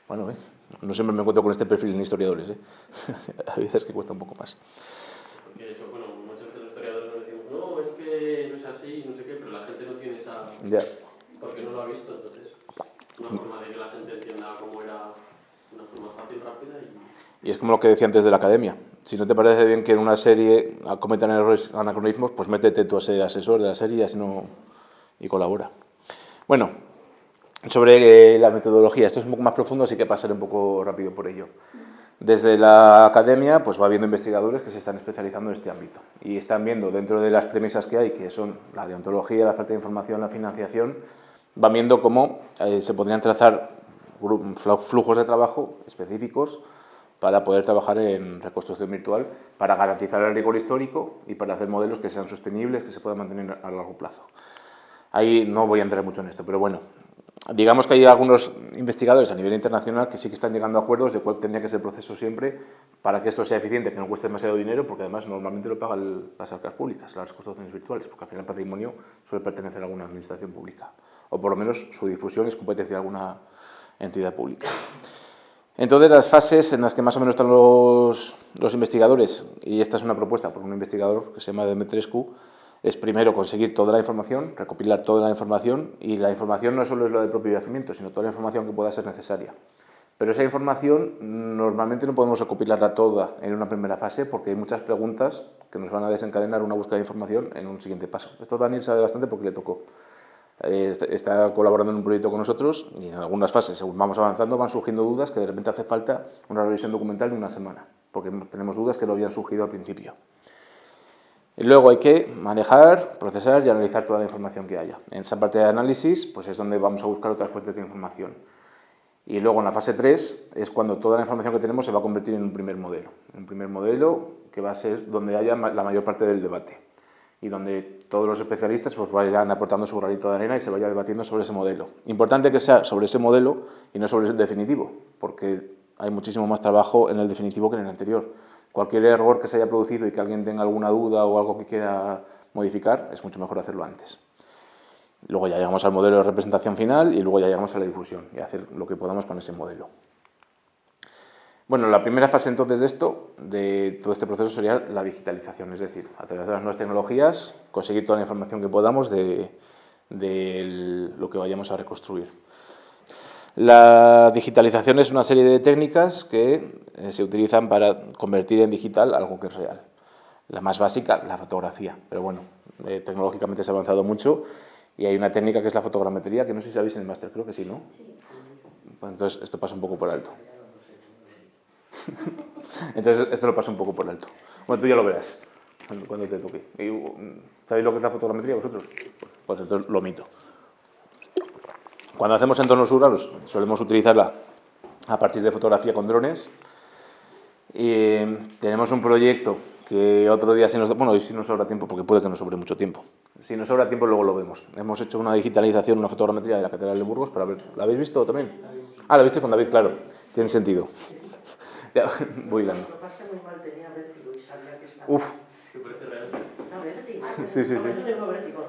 Bueno, no siempre me encuentro con este perfil en historiadores, ¿eh? A veces que cuesta un poco más.
Porque eso, bueno, muchas veces los historiadores nos decimos, no, es que no es así, no sé qué, pero la gente no tiene esa...
Ya.
Porque no lo ha visto, entonces, una forma de que la gente entienda cómo era una forma fácil, rápida
y es como lo que decía antes de la academia. Si no te parece bien que en una serie cometan errores, anacronismos, pues métete tú a ser asesor de la serie y así no... y colabora. Bueno, sobre la metodología, esto es un poco más profundo, así que pasaré un poco rápido por ello. Desde la academia pues va habiendo investigadores que se están especializando en este ámbito y están viendo dentro de las premisas que hay, que son la deontología, la falta de información, la financiación, van viendo cómo se podrían trazar flujos de trabajo específicos para poder trabajar en reconstrucción virtual, para garantizar el rigor histórico y para hacer modelos que sean sostenibles, que se puedan mantener a largo plazo. Ahí no voy a entrar mucho en esto, pero bueno, digamos que hay algunos investigadores a nivel internacional que sí que están llegando a acuerdos de cuál tendría que ser el proceso siempre para que esto sea eficiente, que no cueste demasiado dinero, porque además normalmente lo pagan las arcas públicas, las construcciones virtuales, porque al final el patrimonio suele pertenecer a alguna administración pública, o por lo menos su difusión es competencia de alguna entidad pública. Entonces, las fases en las que más o menos están los investigadores, y esta es una propuesta por un investigador que se llama Demetrescu, es primero conseguir toda la información, recopilar toda la información, y la información no solo es la del propio yacimiento, sino toda la información que pueda ser necesaria. Pero esa información normalmente no podemos recopilarla toda en una primera fase porque hay muchas preguntas que nos van a desencadenar una búsqueda de información en un siguiente paso. Esto Daniel sabe bastante porque le tocó. Está colaborando en un proyecto con nosotros y en algunas fases, según vamos avanzando, van surgiendo dudas que de repente hace falta una revisión documental de una semana, porque tenemos dudas que no habían surgido al principio. Y luego hay que manejar, procesar y analizar toda la información que haya. En esa parte de análisis pues es donde vamos a buscar otras fuentes de información. Y luego en la fase 3 es cuando toda la información que tenemos se va a convertir en un primer modelo. Un primer modelo que va a ser donde haya la mayor parte del debate y donde todos los especialistas pues vayan aportando su granito de arena y se vaya debatiendo sobre ese modelo. Importante que sea sobre ese modelo y no sobre el definitivo, porque hay muchísimo más trabajo en el definitivo que en el anterior. Cualquier error que se haya producido y que alguien tenga alguna duda o algo que quiera modificar, es mucho mejor hacerlo antes. Luego ya llegamos al modelo de representación final y luego ya llegamos a la difusión y hacer lo que podamos con ese modelo. Bueno, la primera fase entonces de todo este proceso sería la digitalización, es decir, a través de las nuevas tecnologías conseguir toda la información que podamos de lo que vayamos a reconstruir. La digitalización es una serie de técnicas que se utilizan para convertir en digital algo que es real. La más básica, la fotografía, pero bueno, tecnológicamente se ha avanzado mucho y hay una técnica que es la fotogrametría, que no sé si sabéis en el máster, creo que sí, ¿no? Sí. Bueno, entonces esto pasa un poco por alto. Entonces esto lo paso un poco por alto. Bueno, tú ya lo verás cuando te toque. ¿Sabéis lo que es la fotogrametría vosotros? Pues entonces lo omito. Cuando hacemos entornos urbanos solemos utilizarla a partir de fotografía con drones. Y tenemos un proyecto que otro día, bueno, hoy sí nos sobra tiempo porque puede que nos sobre mucho tiempo. Si nos sobra tiempo luego lo vemos. Hemos hecho una digitalización, una fotogrametría de la Catedral de Burgos para ver. ¿La habéis visto también? Ah, la viste con David, claro. Tiene sentido. Ya, voy hilando.
Lo pasé muy mal, tenía vértigo y sabía que estaba...
Uf.
¿Qué parece real?
No, vértigo.
Sí, sí,
no,
sí.
yo tengo vértigo.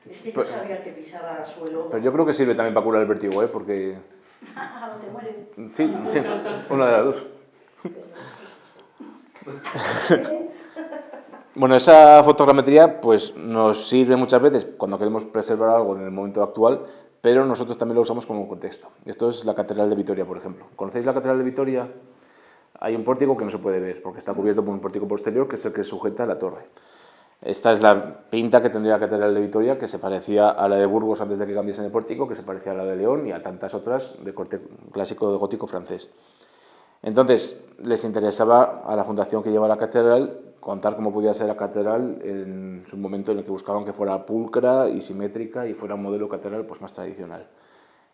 Es que yo sabía que pisaba suelo...
Pero yo creo que sirve también para curar el vértigo, ¿eh? Porque...
¿Te mueres?
Sí, sí, una de las dos. Bueno, esa fotogrametría pues nos sirve muchas veces cuando queremos preservar algo en el momento actual, pero nosotros también lo usamos como contexto. Esto es la Catedral de Vitoria, por ejemplo. ¿Conocéis la Catedral de Vitoria? Hay un pórtico que no se puede ver porque está cubierto por un pórtico posterior que es el que sujeta la torre. Esta es la pinta que tendría la Catedral de Vitoria, que se parecía a la de Burgos antes de que cambiasen el pórtico, que se parecía a la de León y a tantas otras de corte clásico de gótico francés. Entonces, les interesaba a la fundación que lleva la catedral contar cómo podía ser la catedral en su momento en el que buscaban que fuera pulcra y simétrica y fuera un modelo catedral pues, más tradicional.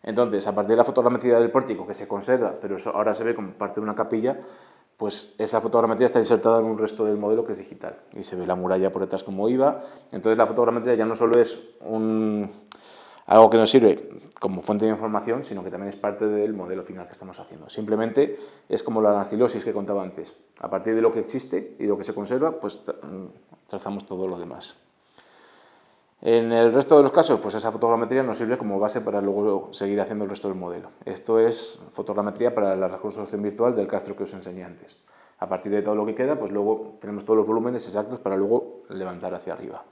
Entonces, a partir de la fotogrametría del pórtico, que se conserva, pero eso ahora se ve como parte de una capilla, pues esa fotogrametría está insertada en un resto del modelo que es digital. Y se ve la muralla por detrás como iba. Entonces, la fotogrametría ya no solo es algo que nos sirve como fuente de información, sino que también es parte del modelo final que estamos haciendo. Simplemente es como la anastilosis que contaba antes. A partir de lo que existe y lo que se conserva, pues trazamos todo lo demás. En el resto de los casos, pues esa fotogrametría nos sirve como base para luego seguir haciendo el resto del modelo. Esto es fotogrametría para la reconstrucción virtual del castro que os enseñé antes. A partir de todo lo que queda, pues luego tenemos todos los volúmenes exactos para luego levantar hacia arriba.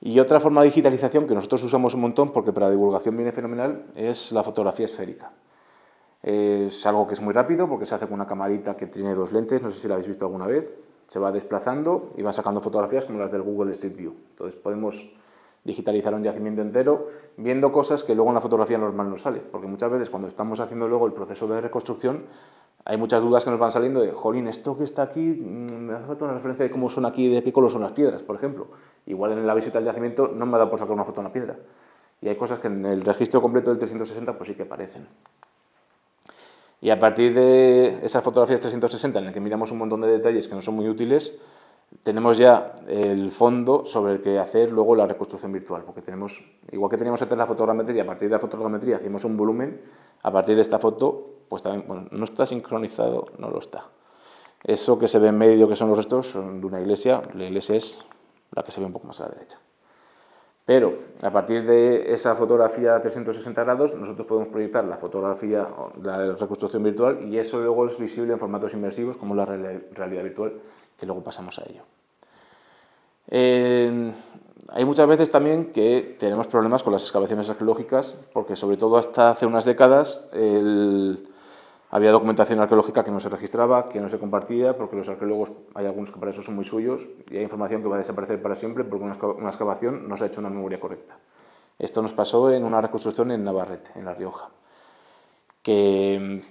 Y otra forma de digitalización que nosotros usamos un montón, porque para divulgación viene fenomenal, es la fotografía esférica. Es algo que es muy rápido porque se hace con una camarita que tiene dos lentes, no sé si la habéis visto alguna vez. Se va desplazando y va sacando fotografías como las del Google Street View. Entonces podemos digitalizar un yacimiento entero viendo cosas que luego en la fotografía normal no sale. Porque muchas veces cuando estamos haciendo luego el proceso de reconstrucción hay muchas dudas que nos van saliendo de, jolín, esto que está aquí, me hace falta una referencia de cómo son aquí, de qué color son las piedras, por ejemplo. Igual en la visita al yacimiento no me ha dado por sacar una foto de una piedra. Y hay cosas que en el registro completo del 360 pues sí que aparecen. Y a partir de esas fotografías 360 en las que miramos un montón de detalles que no son muy útiles, tenemos ya el fondo sobre el que hacer luego la reconstrucción virtual, porque tenemos, igual que teníamos antes la fotogrametría, a partir de la fotogrametría hacemos un volumen, a partir de esta foto, pues también, bueno, no está sincronizado, no lo está. Eso que se ve en medio, que son los restos, son de una iglesia, la iglesia es la que se ve un poco más a la derecha. Pero a partir de esa fotografía a 360 grados, nosotros podemos proyectar la fotografía, la reconstrucción virtual, y eso luego es visible en formatos inmersivos como la realidad virtual, que luego pasamos a ello. Hay muchas veces también que tenemos problemas con las excavaciones arqueológicas, porque sobre todo hasta hace unas décadas había documentación arqueológica que no se registraba, que no se compartía, porque los arqueólogos, hay algunos que para eso son muy suyos, y hay información que va a desaparecer para siempre porque una excavación no se ha hecho una memoria correcta. Esto nos pasó en una reconstrucción en Navarrete, en La Rioja, que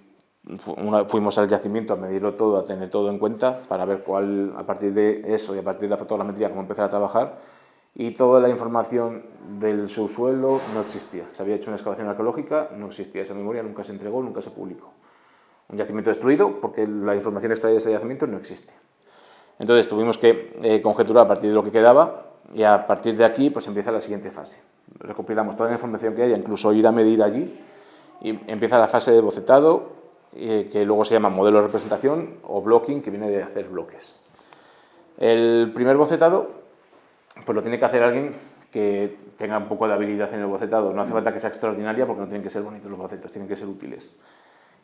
fuimos al yacimiento a medirlo todo, a tener todo en cuenta, para ver cuál, a partir de eso y a partir de la fotogrametría, cómo empezar a trabajar, y toda la información del subsuelo no existía. Se había hecho una excavación arqueológica, no existía esa memoria, nunca se entregó, nunca se publicó. Un yacimiento destruido porque la información extraída de ese yacimiento no existe. Entonces tuvimos que conjeturar a partir de lo que quedaba, y a partir de aquí pues empieza la siguiente fase. Recopilamos toda la información que haya, incluso ir a medir allí, y empieza la fase de bocetado, que luego se llama modelo de representación o blocking, que viene de hacer bloques. El primer bocetado pues lo tiene que hacer alguien que tenga un poco de habilidad en el bocetado. No hace falta que sea extraordinaria porque no tienen que ser bonitos los bocetos, tienen que ser útiles.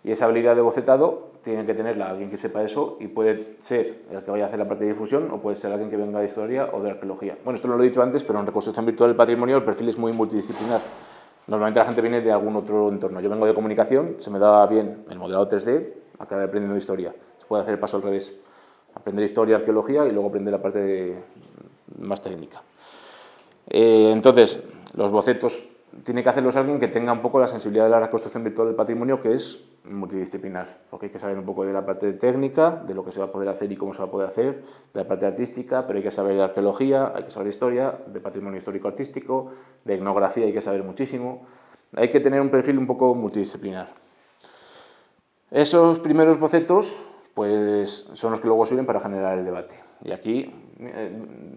Y esa habilidad de bocetado tiene que tenerla alguien que sepa eso, y puede ser el que vaya a hacer la parte de difusión o puede ser alguien que venga de historia o de arqueología. Bueno, esto no lo he dicho antes, pero en reconstrucción virtual del patrimonio el perfil es muy multidisciplinar. Normalmente la gente viene de algún otro entorno. Yo vengo de comunicación, se me da bien el modelado 3D, acabé aprendiendo historia. Se puede hacer el paso al revés. Aprender historia, arqueología y luego aprender la parte más técnica. Entonces, los bocetos tiene que hacerlos alguien que tenga un poco la sensibilidad de la reconstrucción virtual del patrimonio, que es multidisciplinar, porque hay que saber un poco de la parte técnica, de lo que se va a poder hacer y cómo se va a poder hacer, de la parte artística, pero hay que saber de arqueología, hay que saber historia, de patrimonio histórico-artístico, de etnografía hay que saber muchísimo. Hay que tener un perfil un poco multidisciplinar. Esos primeros bocetos pues son los que luego sirven para generar el debate. Y aquí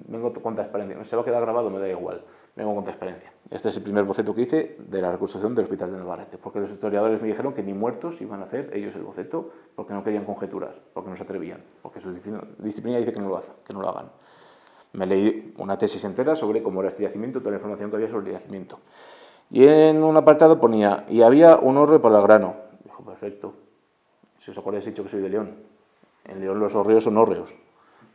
vengo con transparencia. Se va a quedar grabado, me da igual. Vengo con transparencia. Este es el primer boceto que hice de la reconstrucción del Hospital de Navarrete, porque los historiadores me dijeron que ni muertos iban a hacer ellos el boceto, porque no querían conjeturar, porque no se atrevían, porque su disciplina dice que no lo hagan. Me leí una tesis entera sobre cómo era este yacimiento, toda la información que había sobre el yacimiento. Y en un apartado ponía, y había un hórreo para el grano. Dijo, perfecto. Si os acordáis, he dicho que soy de León. En León los hórreos son hórreos.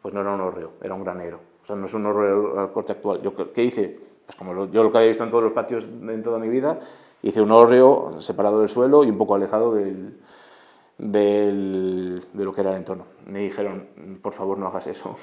Pues no era un hórreo, era un granero. O sea, no es un hórreo al corte actual. ¿Qué hice? Pues como yo lo que había visto en todos los patios en toda mi vida, hice un hórreo separado del suelo y un poco alejado de lo que era el entorno. Me dijeron, por favor, no hagas eso.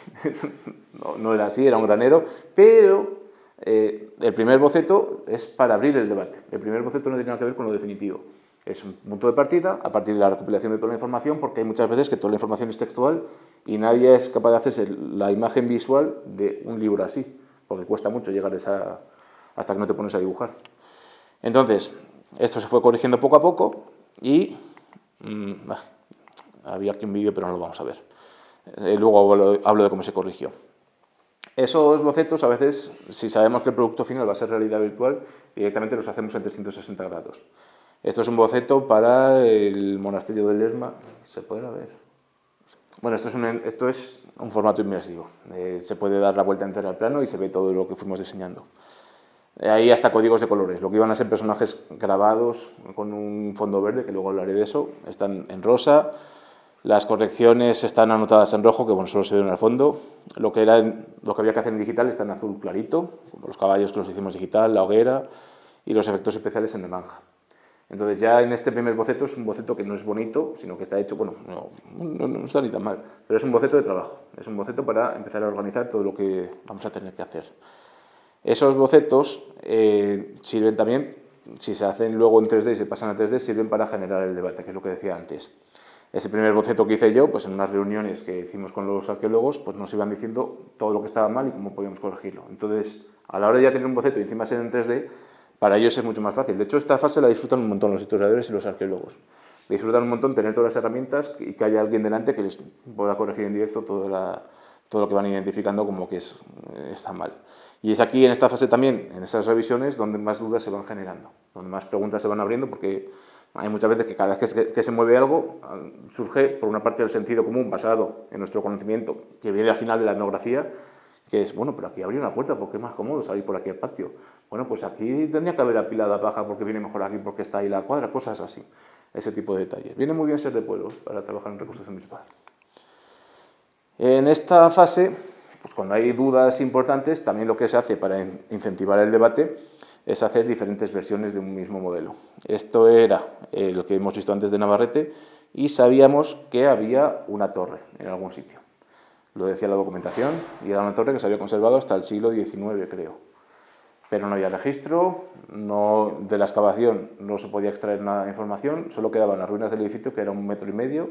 No era así, era un granero, pero el primer boceto es para abrir el debate. El primer boceto no tiene nada que ver con lo definitivo. Es un punto de partida a partir de la recopilación de toda la información, porque hay muchas veces que toda la información es textual y nadie es capaz de hacerse la imagen visual de un libro así, porque cuesta mucho llegar hasta que no te pones a dibujar. Entonces, esto se fue corrigiendo poco a poco y había aquí un vídeo, pero no lo vamos a ver. Luego hablo de cómo se corrigió. Esos bocetos, a veces, si sabemos que el producto final va a ser realidad virtual, directamente los hacemos en 360 grados. Esto es un boceto para el monasterio de Lerma. ¿Se podrá ver? Bueno, esto es un formato inmersivo. Se puede dar la vuelta entera al plano y se ve todo lo que fuimos diseñando. Hay hasta códigos de colores. Lo que iban a ser personajes grabados con un fondo verde, que luego hablaré de eso, están en rosa. Las correcciones están anotadas en rojo, que bueno, solo se ve en el fondo. Lo que había que hacer en digital está en azul clarito, como los caballos que los hicimos digital, la hoguera y los efectos especiales en naranja. Entonces ya en este primer boceto es un boceto que no es bonito, sino que está hecho, bueno, no está ni tan mal, pero es un boceto de trabajo, es un boceto para empezar a organizar todo lo que vamos a tener que hacer. Esos bocetos sirven también, si se hacen luego en 3D y se pasan a 3D, sirven para generar el debate, que es lo que decía antes. Ese primer boceto que hice yo, pues en unas reuniones que hicimos con los arqueólogos, pues nos iban diciendo todo lo que estaba mal y cómo podíamos corregirlo. Entonces, a la hora de ya tener un boceto y encima ser en 3D, para ellos es mucho más fácil. De hecho, esta fase la disfrutan un montón los historiadores y los arqueólogos. Disfrutan un montón tener todas las herramientas y que haya alguien delante que les pueda corregir en directo toda todo lo que van identificando como que está mal. Y es aquí, en esta fase también, en esas revisiones, donde más dudas se van generando, donde más preguntas se van abriendo, porque hay muchas veces que cada vez que se mueve algo, surge, por una parte, el sentido común basado en nuestro conocimiento, que viene al final de la etnografía, que es, bueno, pero aquí habría una puerta, porque es más cómodo salir por aquí al patio. Bueno, pues aquí tendría que haber apilada paja, porque viene mejor aquí, porque está ahí la cuadra, cosas así. Ese tipo de detalles. Viene muy bien ser de pueblos para trabajar en reconstrucción virtual. En esta fase, pues cuando hay dudas importantes, también lo que se hace para incentivar el debate es hacer diferentes versiones de un mismo modelo. Esto era lo que hemos visto antes de Navarrete, y sabíamos que había una torre en algún sitio. Lo decía la documentación, y era una torre que se había conservado hasta el siglo XIX, creo. Pero no había registro, de la excavación no se podía extraer nada de información, solo quedaban las ruinas del edificio, que era 1,5 metros,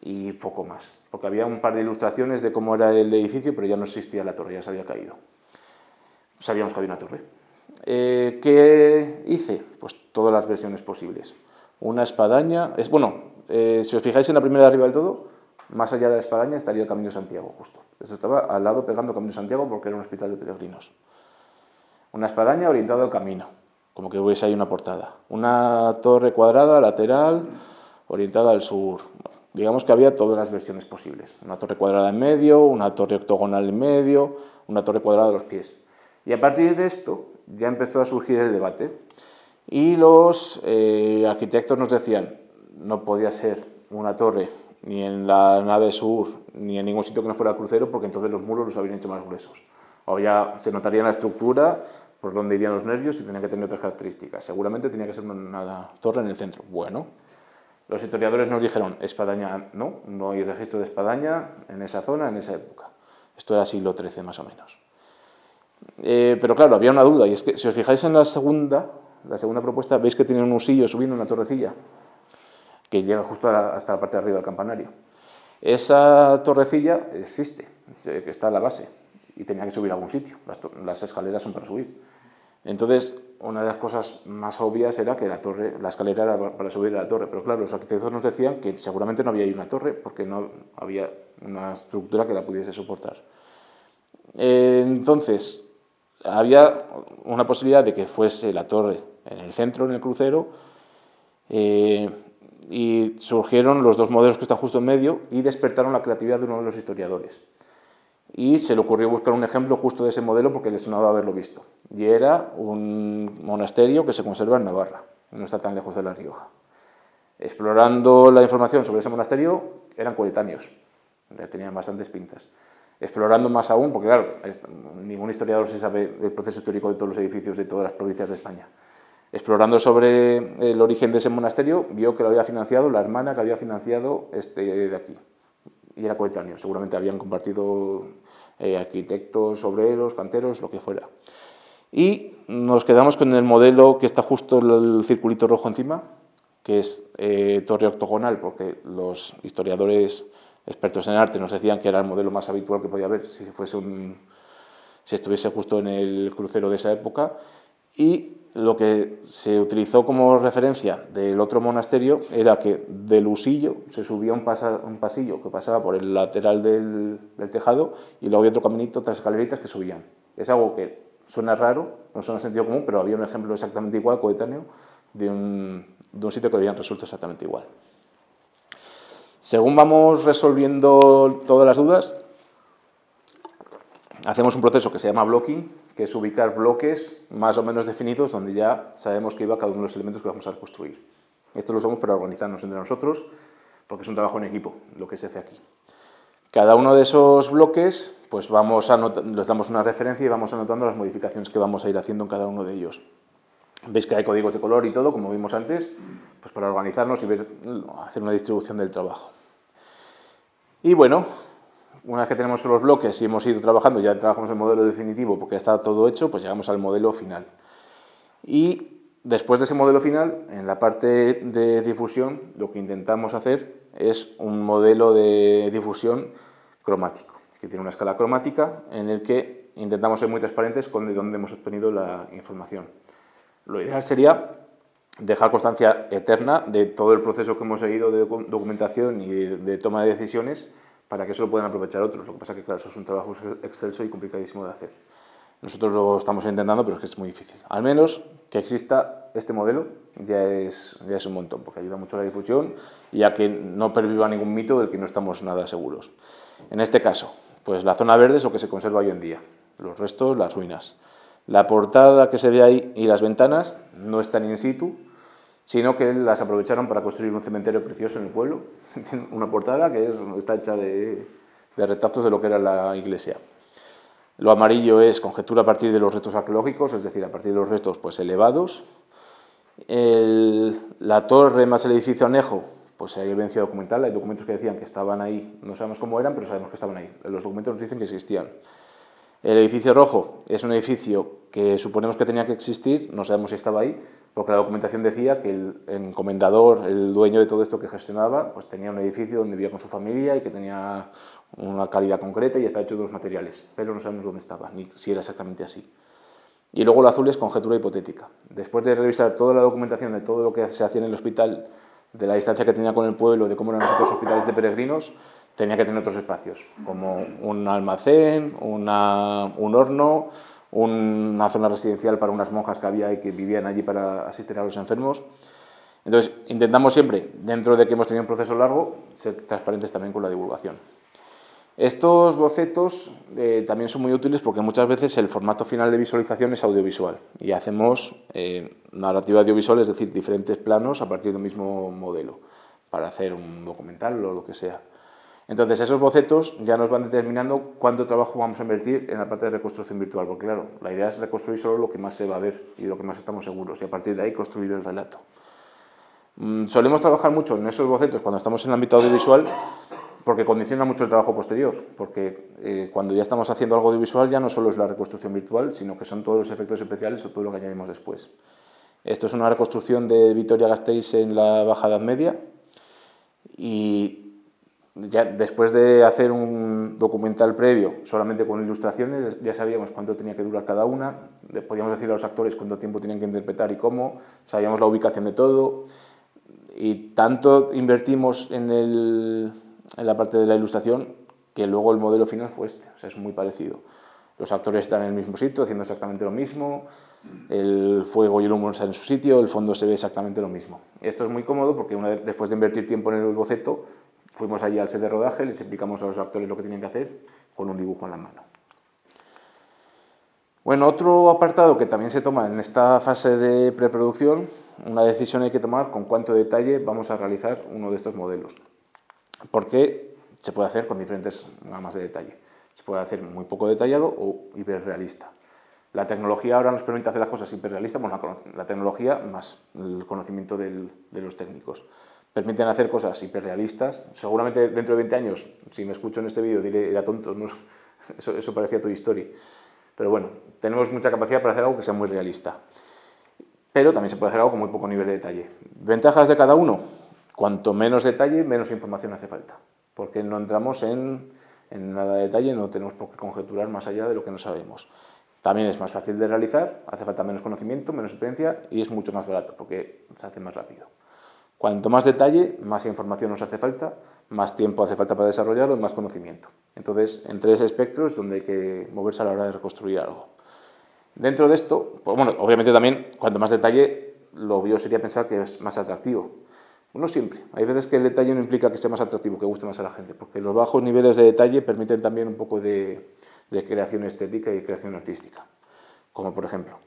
y poco más. Porque había un par de ilustraciones de cómo era el edificio, pero ya no existía la torre, ya se había caído. Sabíamos que había una torre. ¿Qué hice? Pues todas las versiones posibles. Una espadaña... si os fijáis en la primera de arriba del todo, más allá de la espadaña estaría el Camino de Santiago, justo. Esto estaba al lado pegando Camino de Santiago porque era un hospital de peregrinos. Una espadaña orientada al camino, como que hubiese ahí una portada. Una torre cuadrada lateral orientada al sur. Digamos que había todas las versiones posibles. Una torre cuadrada en medio, una torre octogonal en medio, una torre cuadrada a los pies. Y a partir de esto ya empezó a surgir el debate. Y los arquitectos nos decían, no podía ser una torre ni en la nave sur, ni en ningún sitio que no fuera crucero, porque entonces los muros los habrían hecho más gruesos. O ya se notaría en la estructura por dónde irían los nervios y tenía que tener otras características. Seguramente tenía que ser una torre en el centro. Bueno, los historiadores nos dijeron, espadaña, no hay registro de espadaña en esa zona, en esa época. Esto era siglo XIII más o menos. Pero claro, había una duda, y es que si os fijáis en la segunda propuesta, veis que tiene un husillo subiendo una torrecilla, que llega justo hasta la parte de arriba del campanario. Esa torrecilla existe, que está en la base, y tenía que subir a algún sitio. Las escaleras son para subir. Entonces, una de las cosas más obvias era que la escalera era para subir a la torre, pero claro, los arquitectos nos decían que seguramente no había ahí una torre, porque no había una estructura que la pudiese soportar. Entonces, había una posibilidad de que fuese la torre en el centro, en el crucero, y surgieron los dos modelos que están justo en medio y despertaron la creatividad de uno de los historiadores. Y se le ocurrió buscar un ejemplo justo de ese modelo porque le sonaba haberlo visto. Y era un monasterio que se conserva en Navarra, no está tan lejos de La Rioja. Explorando la información sobre ese monasterio, eran coetáneos, ya tenían bastantes pintas. Explorando más aún, porque claro, ningún historiador se sabe del proceso histórico de todos los edificios de todas las provincias de España. Explorando sobre el origen de ese monasterio, vio que lo había financiado la hermana que había financiado de aquí. Y era coetáneo, seguramente habían compartido arquitectos, obreros, canteros, lo que fuera. Y nos quedamos con el modelo que está justo el circulito rojo encima, que es torre octogonal, porque los historiadores expertos en arte nos decían que era el modelo más habitual que podía haber si estuviese justo en el crucero de esa época. Y lo que se utilizó como referencia del otro monasterio era que del husillo se subía un pasillo que pasaba por el lateral del tejado y luego había otro caminito, otras escaleritas que subían. Es algo que suena raro, no suena sentido común, pero había un ejemplo exactamente igual, coetáneo, de un sitio que habían resuelto exactamente igual. Según vamos resolviendo todas las dudas, hacemos un proceso que se llama blocking, que es ubicar bloques más o menos definidos donde ya sabemos que iba cada uno de los elementos que vamos a reconstruir. Esto lo usamos para organizarnos entre nosotros, porque es un trabajo en equipo lo que se hace aquí. Cada uno de esos bloques, pues les damos una referencia y vamos anotando las modificaciones que vamos a ir haciendo en cada uno de ellos. Veis que hay códigos de color y todo, como vimos antes, pues para organizarnos y hacer una distribución del trabajo. Y bueno, una vez que tenemos los bloques y hemos ido trabajando, ya trabajamos el modelo definitivo porque ya está todo hecho, pues llegamos al modelo final. Y después de ese modelo final, en la parte de difusión, lo que intentamos hacer es un modelo de difusión cromático, que tiene una escala cromática en el que intentamos ser muy transparentes con de dónde hemos obtenido la información. Lo ideal sería dejar constancia eterna de todo el proceso que hemos seguido de documentación y de toma de decisiones para que eso lo puedan aprovechar otros. Lo que pasa es que, claro, eso es un trabajo excelso y complicadísimo de hacer. Nosotros lo estamos intentando, pero es que es muy difícil. Al menos que exista este modelo ya es un montón, porque ayuda mucho a la difusión y a que no perviva ningún mito del que no estamos nada seguros. En este caso, pues la zona verde es lo que se conserva hoy en día, los restos, las ruinas. La portada que se ve ahí y las ventanas no están in situ, sino que las aprovecharon para construir un cementerio precioso en el pueblo. Tiene una portada que está hecha de retazos de lo que era la iglesia. Lo amarillo es conjetura a partir de los restos arqueológicos, es decir, a partir de los restos pues, elevados. La torre más el edificio anejo, pues hay evidencia documental, hay documentos que decían que estaban ahí, no sabemos cómo eran, pero sabemos que estaban ahí. Los documentos nos dicen que existían. El edificio rojo es un edificio que suponemos que tenía que existir, no sabemos si estaba ahí, porque la documentación decía que el encomendador, el dueño de todo esto que gestionaba, pues tenía un edificio donde vivía con su familia y que tenía una calidad concreta y está hecho de los materiales, pero no sabemos dónde estaba, ni si era exactamente así. Y luego el azul es conjetura hipotética. Después de revisar toda la documentación de todo lo que se hacía en el hospital, de la distancia que tenía con el pueblo, de cómo eran los otros hospitales de peregrinos, tenía que tener otros espacios, como un almacén, un horno, una zona residencial para unas monjas que había y que vivían allí para asistir a los enfermos. Entonces, intentamos siempre, dentro de que hemos tenido un proceso largo, ser transparentes también con la divulgación. Estos bocetos también son muy útiles porque muchas veces el formato final de visualización es audiovisual y hacemos narrativa audiovisual, es decir, diferentes planos a partir del mismo modelo para hacer un documental o lo que sea. Entonces, esos bocetos ya nos van determinando cuánto trabajo vamos a invertir en la parte de reconstrucción virtual, porque claro, la idea es reconstruir solo lo que más se va a ver y lo que más estamos seguros y a partir de ahí construir el relato. Solemos trabajar mucho en esos bocetos cuando estamos en el ámbito audiovisual porque condiciona mucho el trabajo posterior, porque cuando ya estamos haciendo algo audiovisual ya no solo es la reconstrucción virtual, sino que son todos los efectos especiales o todo lo que añadimos después. Esto es una reconstrucción de Vitoria-Gasteiz en la Baja Edad Media y ya después de hacer un documental previo solamente con ilustraciones ya sabíamos cuánto tenía que durar cada una, podíamos decir a los actores cuánto tiempo tenían que interpretar y cómo, sabíamos la ubicación de todo y tanto invertimos en la parte de la ilustración que luego el modelo final fue este, o sea, es muy parecido. Los actores están en el mismo sitio haciendo exactamente lo mismo, el fuego y el humo están en su sitio, el fondo se ve exactamente lo mismo. Esto es muy cómodo porque después de invertir tiempo en el boceto, fuimos allí al set de rodaje, les explicamos a los actores lo que tenían que hacer con un dibujo en la mano. Bueno, otro apartado que también se toma en esta fase de preproducción, una decisión hay que tomar con cuánto detalle vamos a realizar uno de estos modelos. Porque se puede hacer con diferentes gamas de detalle. Se puede hacer muy poco detallado o hiperrealista. La tecnología ahora nos permite hacer las cosas hiperrealistas, bueno, la tecnología más el conocimiento de los técnicos. Permiten hacer cosas hiperrealistas. Seguramente dentro de 20 años, si me escucho en este vídeo, diré, era tonto, ¿no? Eso parecía Toy Story. Pero bueno, tenemos mucha capacidad para hacer algo que sea muy realista. Pero también se puede hacer algo con muy poco nivel de detalle. ¿Ventajas de cada uno? Cuanto menos detalle, menos información hace falta. Porque no entramos en nada de detalle, no tenemos por qué conjeturar más allá de lo que no sabemos. También es más fácil de realizar, hace falta menos conocimiento, menos experiencia y es mucho más barato porque se hace más rápido. Cuanto más detalle, más información nos hace falta, más tiempo hace falta para desarrollarlo y más conocimiento. Entonces, entre ese espectro es donde hay que moverse a la hora de reconstruir algo. Dentro de esto, pues bueno, obviamente también, cuanto más detalle, lo obvio sería pensar que es más atractivo. No siempre. Hay veces que el detalle no implica que sea más atractivo, que guste más a la gente, porque los bajos niveles de detalle permiten también un poco de creación estética y creación artística. Como por ejemplo,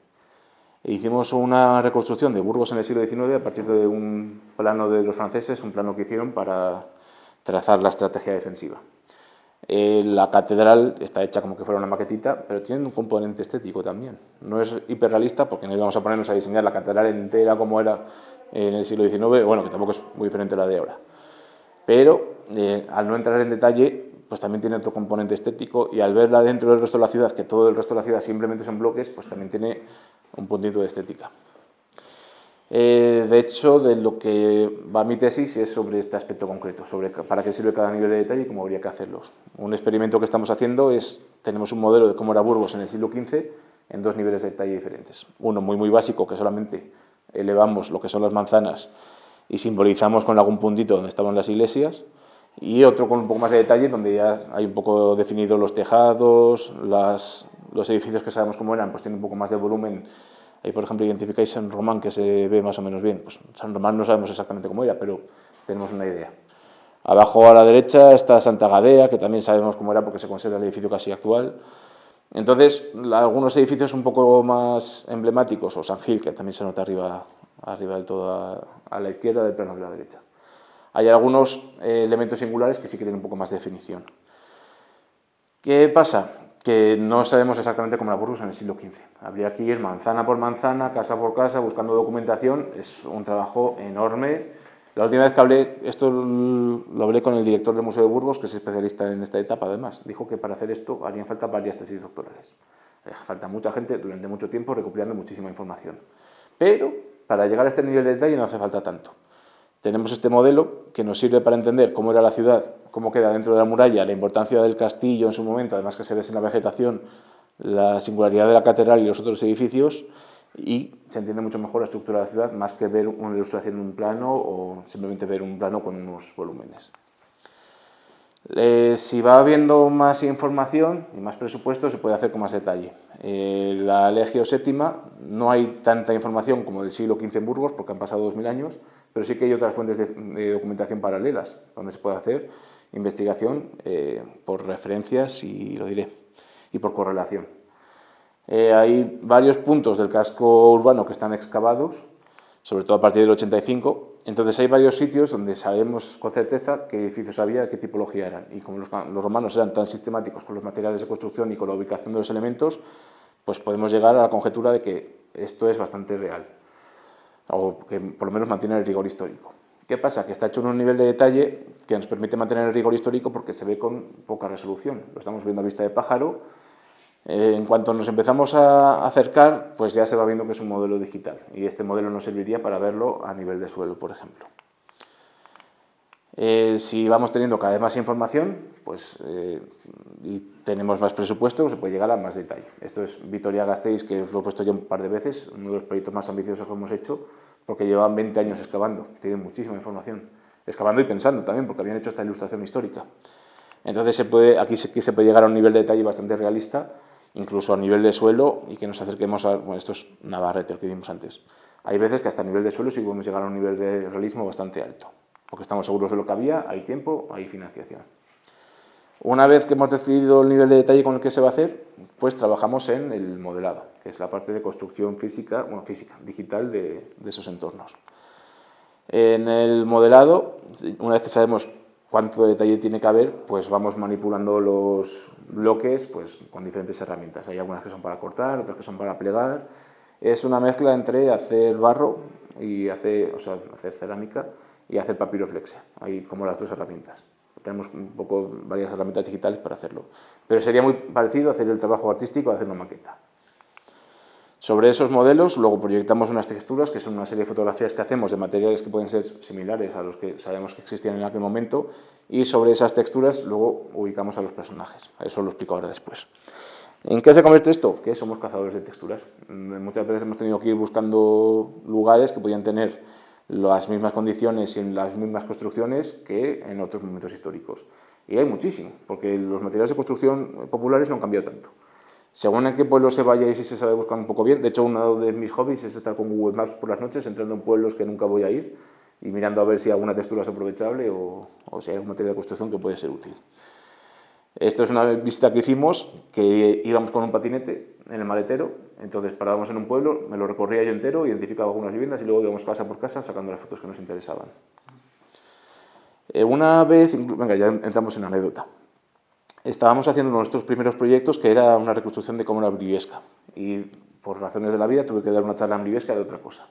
hicimos una reconstrucción de Burgos en el siglo XIX a partir de un plano de los franceses, un plano que hicieron para trazar la estrategia defensiva. La catedral está hecha como que fuera una maquetita, pero tiene un componente estético también. No es hiperrealista porque no íbamos a ponernos a diseñar la catedral entera como era en el siglo XIX, bueno, que tampoco es muy diferente a la de ahora. Pero al no entrar en detalle, pues también tiene otro componente estético y al verla dentro del resto de la ciudad, que todo el resto de la ciudad simplemente son bloques, pues también tiene un puntito de estética. De hecho, de lo que va mi tesis es sobre este aspecto concreto, sobre para qué sirve cada nivel de detalle y cómo habría que hacerlos. Un experimento que estamos haciendo es, tenemos un modelo de cómo era Burgos en el siglo XV en dos niveles de detalle diferentes. Uno muy básico, que solamente elevamos lo que son las manzanas y simbolizamos con algún puntito donde estaban las iglesias, y otro con un poco más de detalle, donde ya hay un poco definidos los tejados, los edificios que sabemos cómo eran, pues tienen un poco más de volumen. Ahí, por ejemplo, identificáis San Román, que se ve más o menos bien. Pues San Román no sabemos exactamente cómo era, pero tenemos una idea. Abajo a la derecha está Santa Gadea, que también sabemos cómo era porque se conserva el edificio casi actual. Entonces, algunos edificios un poco más emblemáticos, o San Gil, que también se nota arriba del todo a la izquierda del plano de la derecha. Hay algunos elementos singulares que sí que tienen un poco más de definición. ¿Qué pasa? Que no sabemos exactamente cómo era Burgos en el siglo XV. Habría que ir manzana por manzana, casa por casa, buscando documentación. Es un trabajo enorme. La última vez que hablé, esto lo hablé con el director del Museo de Burgos, que es especialista en esta etapa además. Dijo que para hacer esto harían falta varias tesis doctorales. Falta mucha gente durante mucho tiempo recopilando muchísima información. Pero para llegar a este nivel de detalle no hace falta tanto. Tenemos este modelo que nos sirve para entender cómo era la ciudad, cómo queda dentro de la muralla, la importancia del castillo en su momento, además que se ve en la vegetación, la singularidad de la catedral y los otros edificios, y se entiende mucho mejor la estructura de la ciudad, más que ver una ilustración en un plano o simplemente ver un plano con unos volúmenes. Si va habiendo más información y más presupuesto, se puede hacer con más detalle. La Legio Séptima, no hay tanta información como del siglo XV en Burgos, porque han pasado 2000 años, pero sí que hay otras fuentes de documentación paralelas, donde se puede hacer investigación por referencias, y lo diré, y por correlación. Hay varios puntos del casco urbano que están excavados, sobre todo a partir del 85, entonces hay varios sitios donde sabemos con certeza qué edificios había, qué tipología eran, y como los romanos eran tan sistemáticos con los materiales de construcción y con la ubicación de los elementos, pues podemos llegar a la conjetura de que esto es bastante real, o que por lo menos mantiene el rigor histórico. ¿Qué pasa? Que está hecho en un nivel de detalle que nos permite mantener el rigor histórico porque se ve con poca resolución, lo estamos viendo a vista de pájaro. En cuanto nos empezamos a acercar, pues ya se va viendo que es un modelo digital, y este modelo nos serviría para verlo a nivel de suelo, por ejemplo. Si vamos teniendo cada vez más información, pues, y tenemos más presupuesto, se puede llegar a más detalle. Esto es Vitoria-Gasteiz, que os lo he puesto ya un par de veces, uno de los proyectos más ambiciosos que hemos hecho, porque llevaban 20 años excavando, tienen muchísima información, excavando y pensando también, porque habían hecho esta ilustración histórica. Entonces aquí sí que se puede llegar a un nivel de detalle bastante realista, incluso a nivel de suelo, y que nos acerquemos a... Bueno, esto es Navarrete, el que vimos antes. Hay veces que hasta a nivel de suelo sí podemos llegar a un nivel de realismo bastante alto, porque estamos seguros de lo que había, hay tiempo, hay financiación. Una vez que hemos decidido el nivel de detalle con el que se va a hacer, pues trabajamos en el modelado, que es la parte de construcción física, digital de esos entornos. En el modelado, una vez que sabemos cuánto detalle tiene que haber, pues vamos manipulando los bloques pues, con diferentes herramientas. Hay algunas que son para cortar, otras que son para plegar. Es una mezcla entre hacer barro y hacer cerámica y hacer papiroflexia. Hay como las dos herramientas. Tenemos varias herramientas digitales para hacerlo. Pero sería muy parecido a hacer el trabajo artístico, a hacer una maqueta. Sobre esos modelos, luego proyectamos unas texturas, que son una serie de fotografías que hacemos de materiales que pueden ser similares a los que sabemos que existían en aquel momento, y sobre esas texturas luego ubicamos a los personajes. Eso lo explico ahora después. ¿En qué se convierte esto? Que somos cazadores de texturas. Muchas veces hemos tenido que ir buscando lugares que podían tener las mismas condiciones y en las mismas construcciones que en otros momentos históricos. Y hay muchísimo, porque los materiales de construcción populares no han cambiado tanto. Según en qué pueblo se vaya y si se sabe buscar un poco bien, de hecho uno de mis hobbies es estar con Google Maps por las noches, entrando en pueblos que nunca voy a ir y mirando a ver si alguna textura es aprovechable o si hay algún material de construcción que puede ser útil. Esto es una visita que hicimos, que íbamos con un patinete en el maletero, entonces parábamos en un pueblo, me lo recorría yo entero, identificaba algunas viviendas y luego íbamos casa por casa sacando las fotos que nos interesaban. Una vez, venga, ya entramos en anécdota. Estábamos haciendo nuestros primeros proyectos, que era una reconstrucción de cómo era Briviesca, y por razones de la vida tuve que dar una charla en Briviesca de otra cosa.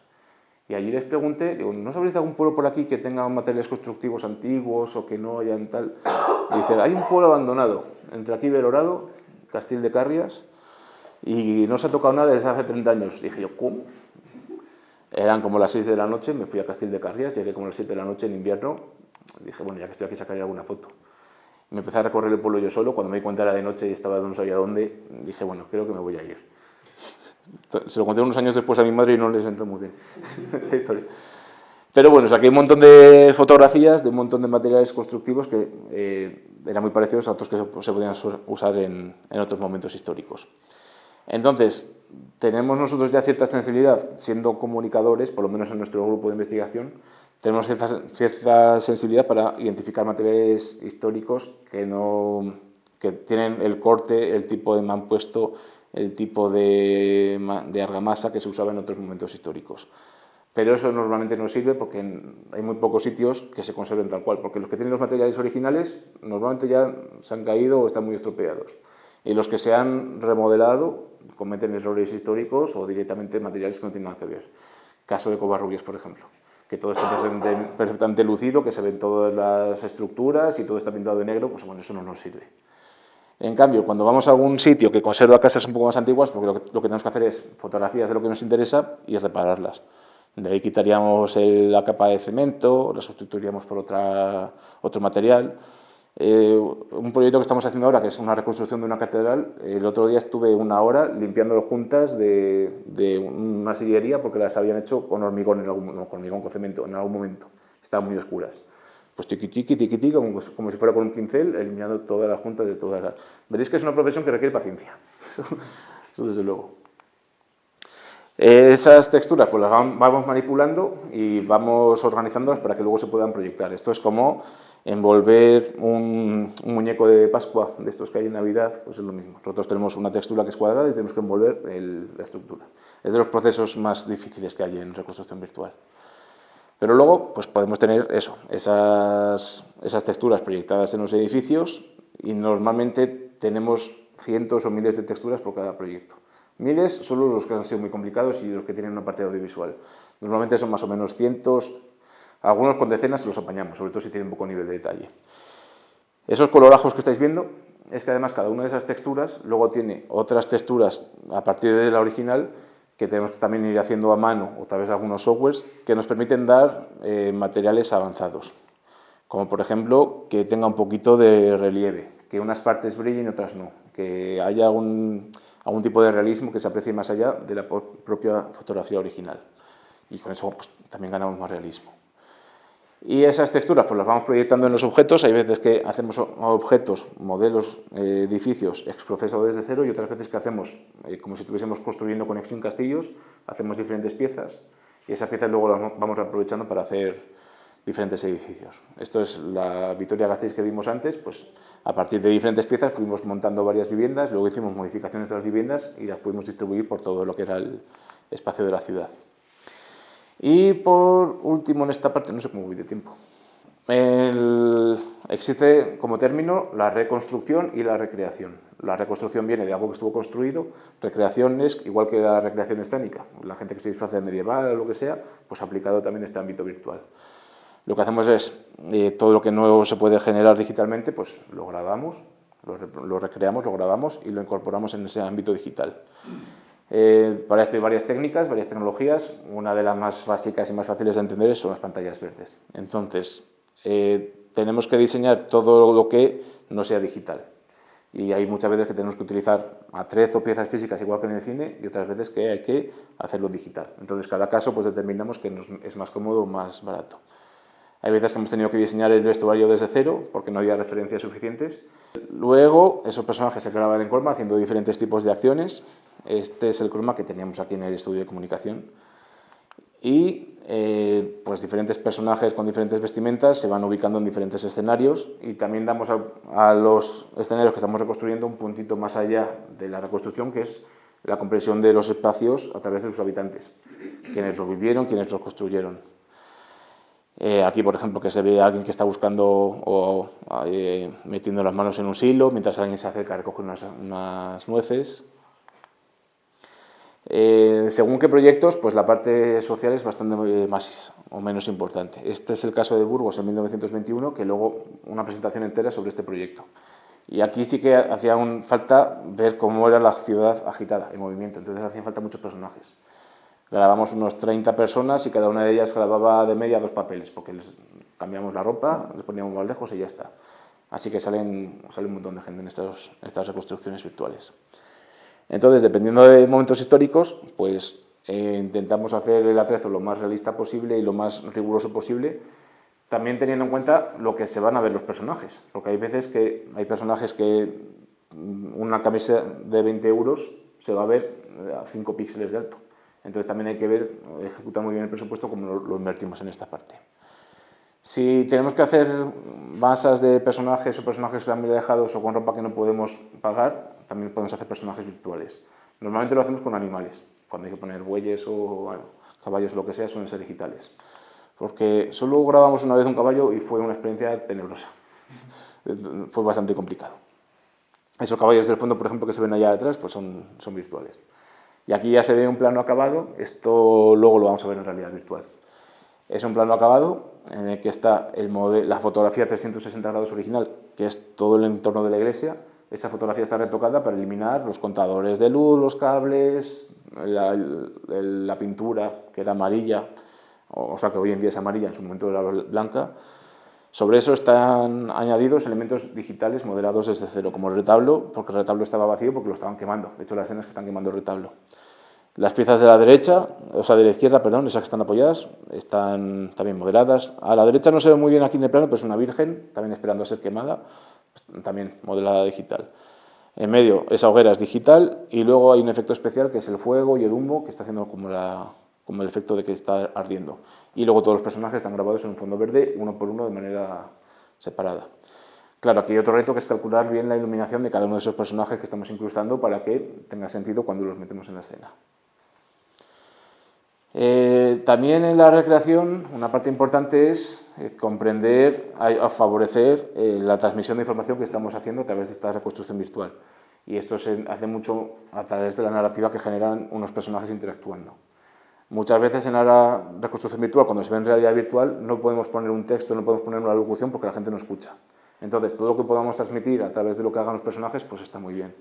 Y allí les pregunté, digo, ¿no sabréis de algún pueblo por aquí que tenga materiales constructivos antiguos o que no hayan tal? Y dice, hay un pueblo abandonado, entre aquí y Belorado, Castil de Carrias, y no se ha tocado nada desde hace 30 años. Dije yo, ¿cómo? Eran como las 6 de la noche, me fui a Castil de Carrias, llegué como a las 7 de la noche en invierno, dije, bueno, ya que estoy aquí sacaré alguna foto. Me empecé a recorrer el pueblo yo solo, cuando me di cuenta era de noche y estaba no sabía dónde, dije, bueno, creo que me voy a ir. Se lo conté unos años después a mi madre y no les entró muy bien esta historia. Pero bueno, saqué un montón de fotografías de un montón de materiales constructivos que eran muy parecidos a otros que se podían usar en otros momentos históricos. Entonces, tenemos nosotros ya cierta sensibilidad, siendo comunicadores, por lo menos en nuestro grupo de investigación, tenemos cierta sensibilidad para identificar materiales históricos que tienen el corte, el tipo de mampuesto, el tipo de argamasa que se usaba en otros momentos históricos. Pero eso normalmente no sirve porque hay muy pocos sitios que se conserven tal cual, porque los que tienen los materiales originales normalmente ya se han caído o están muy estropeados. Y los que se han remodelado cometen errores históricos o directamente materiales que no tienen nada que ver. Caso de Covarrubias, por ejemplo, que todo está perfectamente lucido, que se ven todas las estructuras y todo está pintado de negro, pues bueno, eso no nos sirve. En cambio, cuando vamos a algún sitio que conserva casas un poco más antiguas, porque lo que tenemos que hacer es fotografías de lo que nos interesa y repararlas. De ahí quitaríamos la capa de cemento, la sustituiríamos por otro material. Un proyecto que estamos haciendo ahora, que es una reconstrucción de una catedral, el otro día estuve 1 hora limpiando juntas de una sillería porque las habían hecho con hormigón, con cemento en algún momento. Estaban muy oscuras. Pues tiqui, como si fuera con un pincel, eliminando todas las juntas de todas las... Veréis que es una profesión que requiere paciencia. Eso desde luego. Esas texturas pues las vamos manipulando y vamos organizándolas para que luego se puedan proyectar. Esto es como envolver un muñeco de Pascua, de estos que hay en Navidad, pues es lo mismo. Nosotros tenemos una textura que es cuadrada y tenemos que envolver la estructura. Es de los procesos más difíciles que hay en reconstrucción virtual. Pero luego pues podemos tener esas texturas proyectadas en los edificios y normalmente tenemos cientos o miles de texturas por cada proyecto. Miles solo los que han sido muy complicados y los que tienen una parte audiovisual. Normalmente son más o menos cientos, algunos con decenas los apañamos, sobre todo si tienen poco nivel de detalle. Esos colorajos que estáis viendo es que además cada una de esas texturas luego tiene otras texturas a partir de la original que tenemos que también ir haciendo a mano o tal vez algunos softwares que nos permiten dar materiales avanzados. Como por ejemplo que tenga un poquito de relieve, que unas partes brillen y otras no, que haya algún tipo de realismo que se aprecie más allá de la propia fotografía original. Y con eso pues, también ganamos más realismo. Y esas texturas pues las vamos proyectando en los objetos. Hay veces que hacemos objetos, modelos, edificios ex profeso desde cero y otras veces que hacemos como si estuviésemos construyendo con Extreme Castillos, hacemos diferentes piezas y esas piezas luego las vamos aprovechando para hacer diferentes edificios. Esto es la Vitoria-Gasteiz que vimos antes, pues a partir de diferentes piezas fuimos montando varias viviendas, luego hicimos modificaciones de las viviendas y las pudimos distribuir por todo lo que era el espacio de la ciudad. Y por último en esta parte, no sé cómo voy de tiempo, existe como término la reconstrucción y la recreación. La reconstrucción viene de algo que estuvo construido, recreación es igual que la recreación escénica, la gente que se disfraza de medieval o lo que sea, pues aplicado también a este ámbito virtual. Lo que hacemos es, todo lo que no se puede generar digitalmente, pues lo grabamos, lo recreamos, lo grabamos y lo incorporamos en ese ámbito digital. Para esto hay varias técnicas, varias tecnologías. Una de las más básicas y más fáciles de entender son las pantallas verdes. Entonces, tenemos que diseñar todo lo que no sea digital. Y hay muchas veces que tenemos que utilizar atrezo, piezas físicas igual que en el cine y otras veces que hay que hacerlo digital. Entonces, cada caso pues determinamos que es más cómodo o más barato. Hay veces que hemos tenido que diseñar el vestuario desde cero porque no había referencias suficientes. Luego, esos personajes se graban en croma haciendo diferentes tipos de acciones. Este es el croma que teníamos aquí en el estudio de comunicación. Y pues diferentes personajes con diferentes vestimentas se van ubicando en diferentes escenarios y también damos a los escenarios que estamos reconstruyendo un puntito más allá de la reconstrucción, que es la comprensión de los espacios a través de sus habitantes, quienes los vivieron, quienes los construyeron. Aquí, por ejemplo, que se ve a alguien que está buscando o metiendo las manos en un silo, mientras alguien se acerca a recoger unas nueces. Según qué proyectos, pues la parte social es bastante más o menos importante. Este es el caso de Burgos en 1921, que luego una presentación entera sobre este proyecto. Y aquí sí que hacía falta ver cómo era la ciudad agitada, en movimiento, entonces hacían falta muchos personajes. Grabamos unos 30 personas y cada una de ellas grababa de media 2 papeles, porque les cambiamos la ropa, les poníamos más lejos y ya está. Así que sale un montón de gente en estas reconstrucciones virtuales. Entonces, dependiendo de momentos históricos, pues intentamos hacer el atrezo lo más realista posible y lo más riguroso posible, también teniendo en cuenta lo que se van a ver los personajes, porque hay veces que hay personajes que una camisa de 20 euros se va a ver a 5 píxeles de alto. Entonces también hay que ver, ejecutar muy bien el presupuesto como lo invertimos en esta parte. Si tenemos que hacer masas de personajes o personajes que están bien dejados o con ropa que no podemos pagar, también podemos hacer personajes virtuales. Normalmente lo hacemos con animales. Cuando hay que poner bueyes o bueno, caballos o lo que sea, suelen ser digitales. Porque solo grabamos una vez un caballo y fue una experiencia tenebrosa. Fue bastante complicado. Esos caballos del fondo, por ejemplo, que se ven allá atrás, pues son virtuales. Y aquí ya se ve un plano acabado. Esto luego lo vamos a ver en realidad virtual. Es un plano acabado en el que está la fotografía 360 grados original, que es todo el entorno de la iglesia. Esa fotografía está retocada para eliminar los contadores de luz, los cables, la pintura, que era amarilla, o sea que hoy en día es amarilla, en su momento era blanca. Sobre eso están añadidos elementos digitales modelados desde cero, como el retablo, porque el retablo estaba vacío porque lo estaban quemando. De hecho, las escenas que están quemando el retablo. Las piezas de la derecha, o sea, de la izquierda, perdón, esas que están apoyadas, están también modeladas. A la derecha no se ve muy bien aquí en el plano, pero es una virgen, también esperando a ser quemada, también modelada digital. En medio, esa hoguera es digital y luego hay un efecto especial que es el fuego y el humo que está haciendo como el efecto de que está ardiendo. Y luego todos los personajes están grabados en un fondo verde, uno por uno, de manera separada. Claro, aquí hay otro reto que es calcular bien la iluminación de cada uno de esos personajes que estamos incrustando para que tenga sentido cuando los metemos en la escena. También en la recreación, una parte importante es comprender, favorecer la transmisión de información que estamos haciendo a través de esta reconstrucción virtual. Y esto se hace mucho a través de la narrativa que generan unos personajes interactuando. Muchas veces en la reconstrucción virtual, cuando se ve en realidad virtual, no podemos poner un texto, no podemos poner una locución porque la gente no escucha. Entonces, todo lo que podamos transmitir a través de lo que hagan los personajes, pues está muy bien.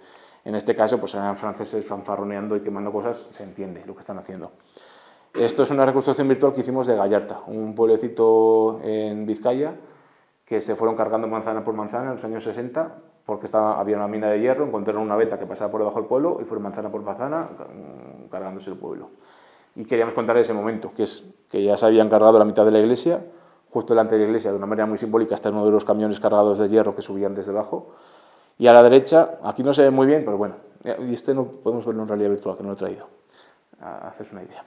En este caso, pues eran franceses fanfarroneando y quemando cosas, se entiende lo que están haciendo. Esto es una reconstrucción virtual que hicimos de Gallarta, un pueblecito en Vizcaya que se fueron cargando manzana por manzana en los años 60 porque había una mina de hierro, encontraron una veta que pasaba por debajo del pueblo y fueron manzana por manzana cargándose el pueblo. Y queríamos contar ese momento, que es que ya se habían cargado la mitad de la iglesia, justo delante de la iglesia, de una manera muy simbólica, está uno de los camiones cargados de hierro que subían desde abajo. Y a la derecha, aquí no se ve muy bien, pero bueno, y este no podemos verlo en realidad virtual, que no lo he traído, a haceros una idea.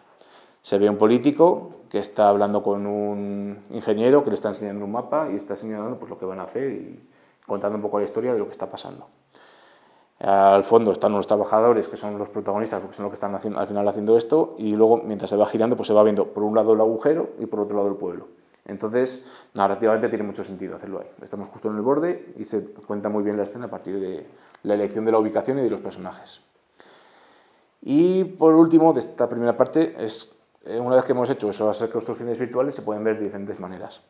Se ve un político que está hablando con un ingeniero que le está enseñando un mapa y está señalando pues, lo que van a hacer y contando un poco la historia de lo que está pasando. Al fondo están los trabajadores, que son los protagonistas, porque son los que están al final haciendo esto, y luego, mientras se va girando, pues se va viendo por un lado el agujero y por otro lado el pueblo. Entonces, narrativamente tiene mucho sentido hacerlo ahí. Estamos justo en el borde y se cuenta muy bien la escena a partir de la elección de la ubicación y de los personajes. Y por último, de esta primera parte, una vez que hemos hecho esas reconstrucciones virtuales, se pueden ver de diferentes maneras.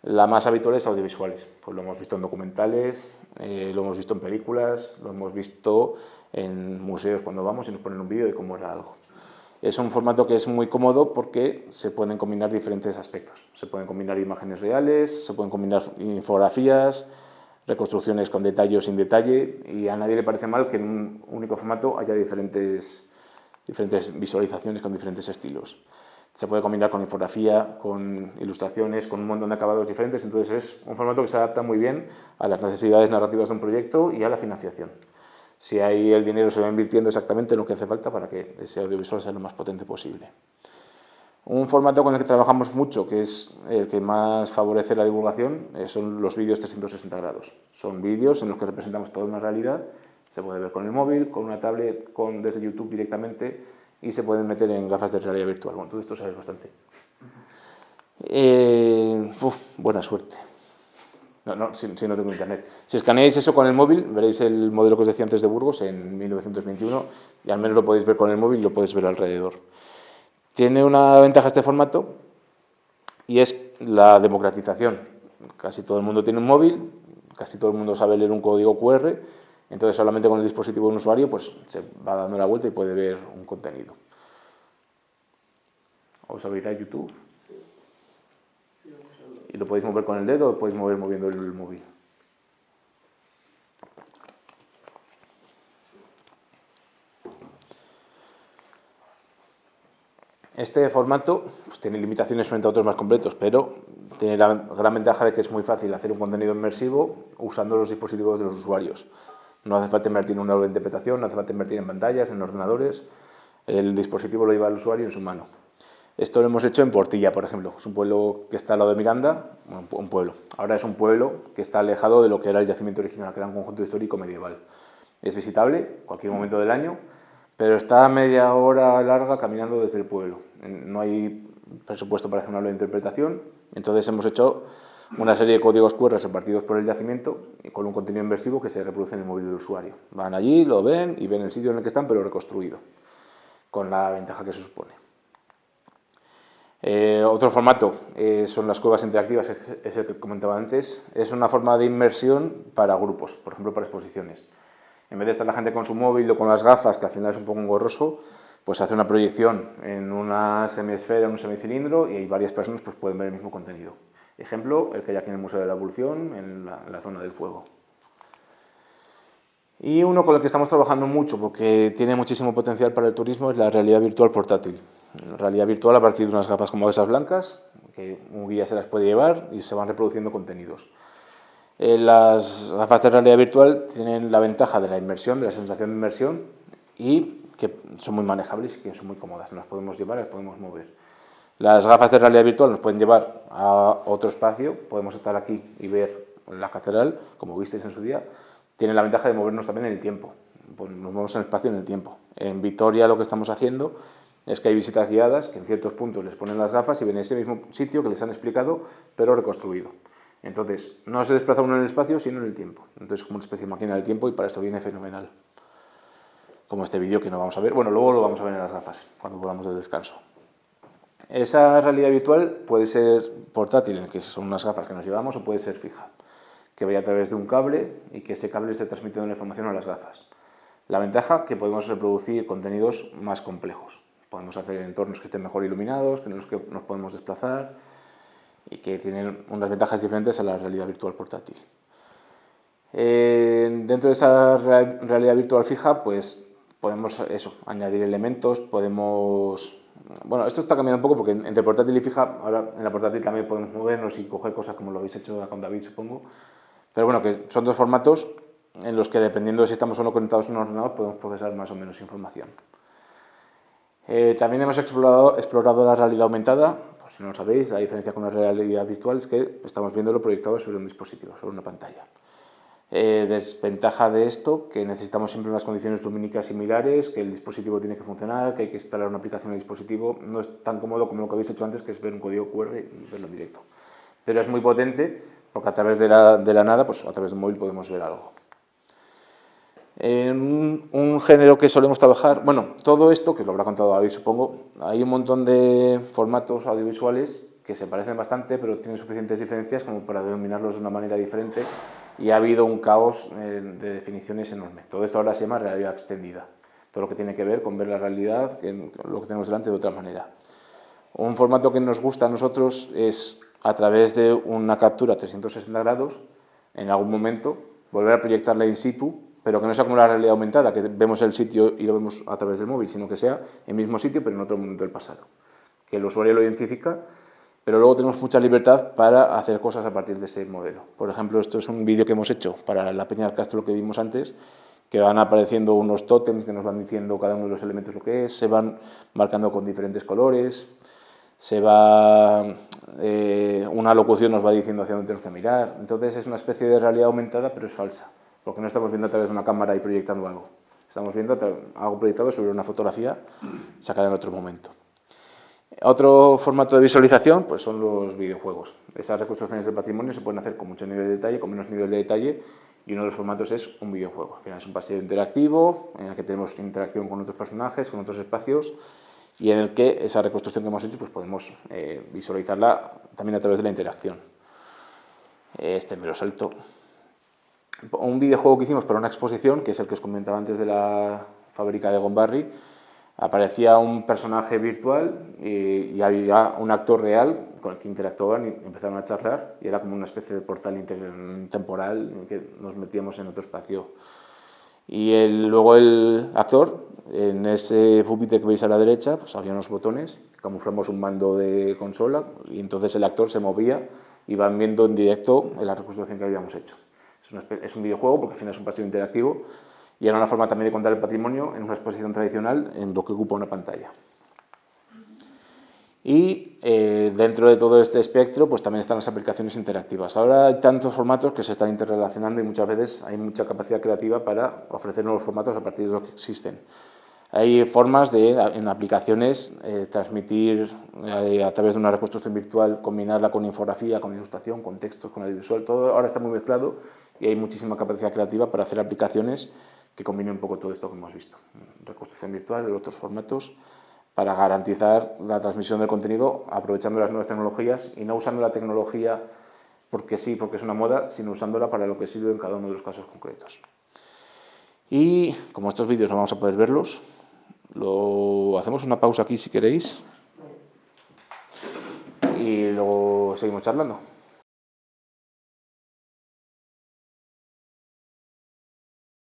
La más habitual es audiovisuales, pues lo hemos visto en documentales, lo hemos visto en películas, lo hemos visto en museos cuando vamos y nos ponen un vídeo de cómo era algo. Es un formato que es muy cómodo porque se pueden combinar diferentes aspectos. Se pueden combinar imágenes reales, se pueden combinar infografías, reconstrucciones con detalle o sin detalle, y a nadie le parece mal que en un único formato haya diferentes visualizaciones con diferentes estilos. Se puede combinar con infografía, con ilustraciones, con un montón de acabados diferentes, entonces es un formato que se adapta muy bien a las necesidades narrativas de un proyecto y a la financiación. Si ahí el dinero se va invirtiendo exactamente en lo que hace falta para que ese audiovisual sea lo más potente posible. Un formato con el que trabajamos mucho, que es el que más favorece la divulgación, son los vídeos 360 grados. Son vídeos en los que representamos toda una realidad, se puede ver con el móvil, con una tablet, desde YouTube directamente, y se pueden meter en gafas de realidad virtual. Bueno, todo esto sabes bastante. Buena suerte. Si no tengo internet. Si escaneáis eso con el móvil, veréis el modelo que os decía antes de Burgos en 1921, y al menos lo podéis ver con el móvil y lo podéis ver alrededor. Tiene una ventaja este formato, y es la democratización. Casi todo el mundo tiene un móvil, casi todo el mundo sabe leer un código QR, entonces solamente con el dispositivo de un usuario pues se va dando la vuelta y puede ver un contenido. Os abrirá YouTube y lo podéis mover con el dedo o lo podéis mover moviendo el móvil. Este formato pues, tiene limitaciones frente a otros más completos, pero tiene la gran ventaja de que es muy fácil hacer un contenido inmersivo usando los dispositivos de los usuarios. No hace falta invertir en una aula de interpretación, no hace falta invertir en pantallas, en ordenadores. El dispositivo lo lleva el usuario en su mano. Esto lo hemos hecho en Portilla, por ejemplo. Es un pueblo que está al lado de Miranda, bueno, un pueblo. Ahora es un pueblo que está alejado de lo que era el yacimiento original, que era un conjunto histórico medieval. Es visitable cualquier momento del año, pero está a media hora larga caminando desde el pueblo. No hay presupuesto para hacer una aula de interpretación, entonces hemos hecho una serie de códigos QR repartidos por el yacimiento y con un contenido inmersivo que se reproduce en el móvil del usuario. Van allí, lo ven y ven el sitio en el que están, pero reconstruido, con la ventaja que se supone. Otro formato son las cuevas interactivas, es el que comentaba antes. Es una forma de inmersión para grupos, por ejemplo para exposiciones. En vez de estar la gente con su móvil o con las gafas, que al final es un poco engorroso, pues hace una proyección en una semiesfera, en un semicilindro, y hay varias personas pues pueden ver el mismo contenido. Ejemplo, el que hay aquí en el Museo de la Evolución, en la zona del fuego. Y uno con el que estamos trabajando mucho, porque tiene muchísimo potencial para el turismo, es la realidad virtual portátil. Realidad virtual a partir de unas gafas como esas blancas, que un guía se las puede llevar y se van reproduciendo contenidos. Las gafas de realidad virtual tienen la ventaja de la inmersión, de la sensación de inmersión, y que son muy manejables y que son muy cómodas. Las podemos llevar, las podemos mover. Las gafas de realidad virtual nos pueden llevar a otro espacio. Podemos estar aquí y ver la catedral, como visteis en su día. Tiene la ventaja de movernos también en el tiempo. Pues nos movemos en el espacio y en el tiempo. En Vitoria lo que estamos haciendo es que hay visitas guiadas que en ciertos puntos les ponen las gafas y ven ese mismo sitio que les han explicado, pero reconstruido. Entonces, no se desplaza uno en el espacio, sino en el tiempo. Entonces, como una especie de máquina del tiempo, y para esto viene fenomenal. Como este vídeo que no vamos a ver. Bueno, luego lo vamos a ver en las gafas, cuando volvamos del descanso. Esa realidad virtual puede ser portátil, que son unas gafas que nos llevamos, o puede ser fija, que vaya a través de un cable y que ese cable esté transmitiendo la información a las gafas. La ventaja que podemos reproducir contenidos más complejos. Podemos hacer entornos que estén mejor iluminados, en los que nos podemos desplazar y que tienen unas ventajas diferentes a la realidad virtual portátil. Dentro de esa realidad virtual fija, pues podemos añadir elementos, podemos... Bueno, esto está cambiando un poco porque entre portátil y fija, ahora en la portátil también podemos movernos y coger cosas como lo habéis hecho con David, supongo. Pero bueno, que son dos formatos en los que dependiendo de si estamos o no conectados a un ordenador podemos procesar más o menos información. También hemos explorado la realidad aumentada. Pues si no lo sabéis, la diferencia con la realidad virtual es que estamos viéndolo proyectado sobre un dispositivo, sobre una pantalla. Desventaja de esto, que necesitamos siempre unas condiciones lumínicas similares, que el dispositivo tiene que funcionar, que hay que instalar una aplicación en el dispositivo. No es tan cómodo como lo que habéis hecho antes, que es ver un código QR y verlo en directo. Pero es muy potente, porque a través de la nada, pues a través de un móvil podemos ver algo. En un género que solemos trabajar, bueno, todo esto, que os lo habrá contado David, supongo, hay un montón de formatos audiovisuales que se parecen bastante, pero tienen suficientes diferencias como para denominarlos de una manera diferente, y ha habido un caos de definiciones enorme. Todo esto ahora se llama realidad extendida, todo lo que tiene que ver con ver la realidad, lo que tenemos delante de otra manera. Un formato que nos gusta a nosotros es, a través de una captura 360 grados, en algún momento, volver a proyectarla in situ, pero que no sea como la realidad aumentada, que vemos el sitio y lo vemos a través del móvil, sino que sea el mismo sitio, pero en otro momento del pasado. Que el usuario lo identifica, pero luego tenemos mucha libertad para hacer cosas a partir de ese modelo. Por ejemplo, esto es un vídeo que hemos hecho para la Peña del Castro que vimos antes, que van apareciendo unos tótems que nos van diciendo cada uno de los elementos lo que es, se van marcando con diferentes colores, una locución nos va diciendo hacia dónde tenemos que mirar. Entonces es una especie de realidad aumentada, pero es falsa, porque no estamos viendo a través de una cámara y proyectando algo. Estamos viendo algo proyectado sobre una fotografía sacada en otro momento. Otro formato de visualización pues son los videojuegos. Esas reconstrucciones del patrimonio se pueden hacer con mucho nivel de detalle, con menos nivel de detalle, y uno de los formatos es un videojuego. Al final es un paseo interactivo en el que tenemos interacción con otros personajes, con otros espacios, y en el que esa reconstrucción que hemos hecho pues podemos visualizarla también a través de la interacción. Este me lo salto. Un videojuego que hicimos para una exposición, que es el que os comentaba antes de la fábrica de Gombarri, aparecía un personaje virtual y había un actor real con el que interactuaban y empezaron a charlar, y era como una especie de portal temporal en que nos metíamos en otro espacio. Y luego el actor, en ese pupitre que veis a la derecha, pues había unos botones, camuflamos un mando de consola y entonces el actor se movía y van viendo en directo la reconstrucción que habíamos hecho. Es un videojuego porque al final es un paseo interactivo y era una forma también de contar el patrimonio en una exposición tradicional en lo que ocupa una pantalla. Y dentro de todo este espectro pues también están las aplicaciones interactivas. Ahora hay tantos formatos que se están interrelacionando y muchas veces hay mucha capacidad creativa para ofrecer nuevos formatos a partir de los que existen. Hay formas de, en aplicaciones, transmitir a través de una reconstrucción virtual, combinarla con infografía, con ilustración, con textos, con audiovisual, todo ahora está muy mezclado y hay muchísima capacidad creativa para hacer aplicaciones que combinen un poco todo esto que hemos visto. Reconstrucción virtual y otros formatos para garantizar la transmisión del contenido aprovechando las nuevas tecnologías y no usando la tecnología porque sí, porque es una moda, sino usándola para lo que sirve en cada uno de los casos concretos. Y como estos vídeos no vamos a poder verlos, hacemos una pausa aquí si queréis y luego seguimos charlando.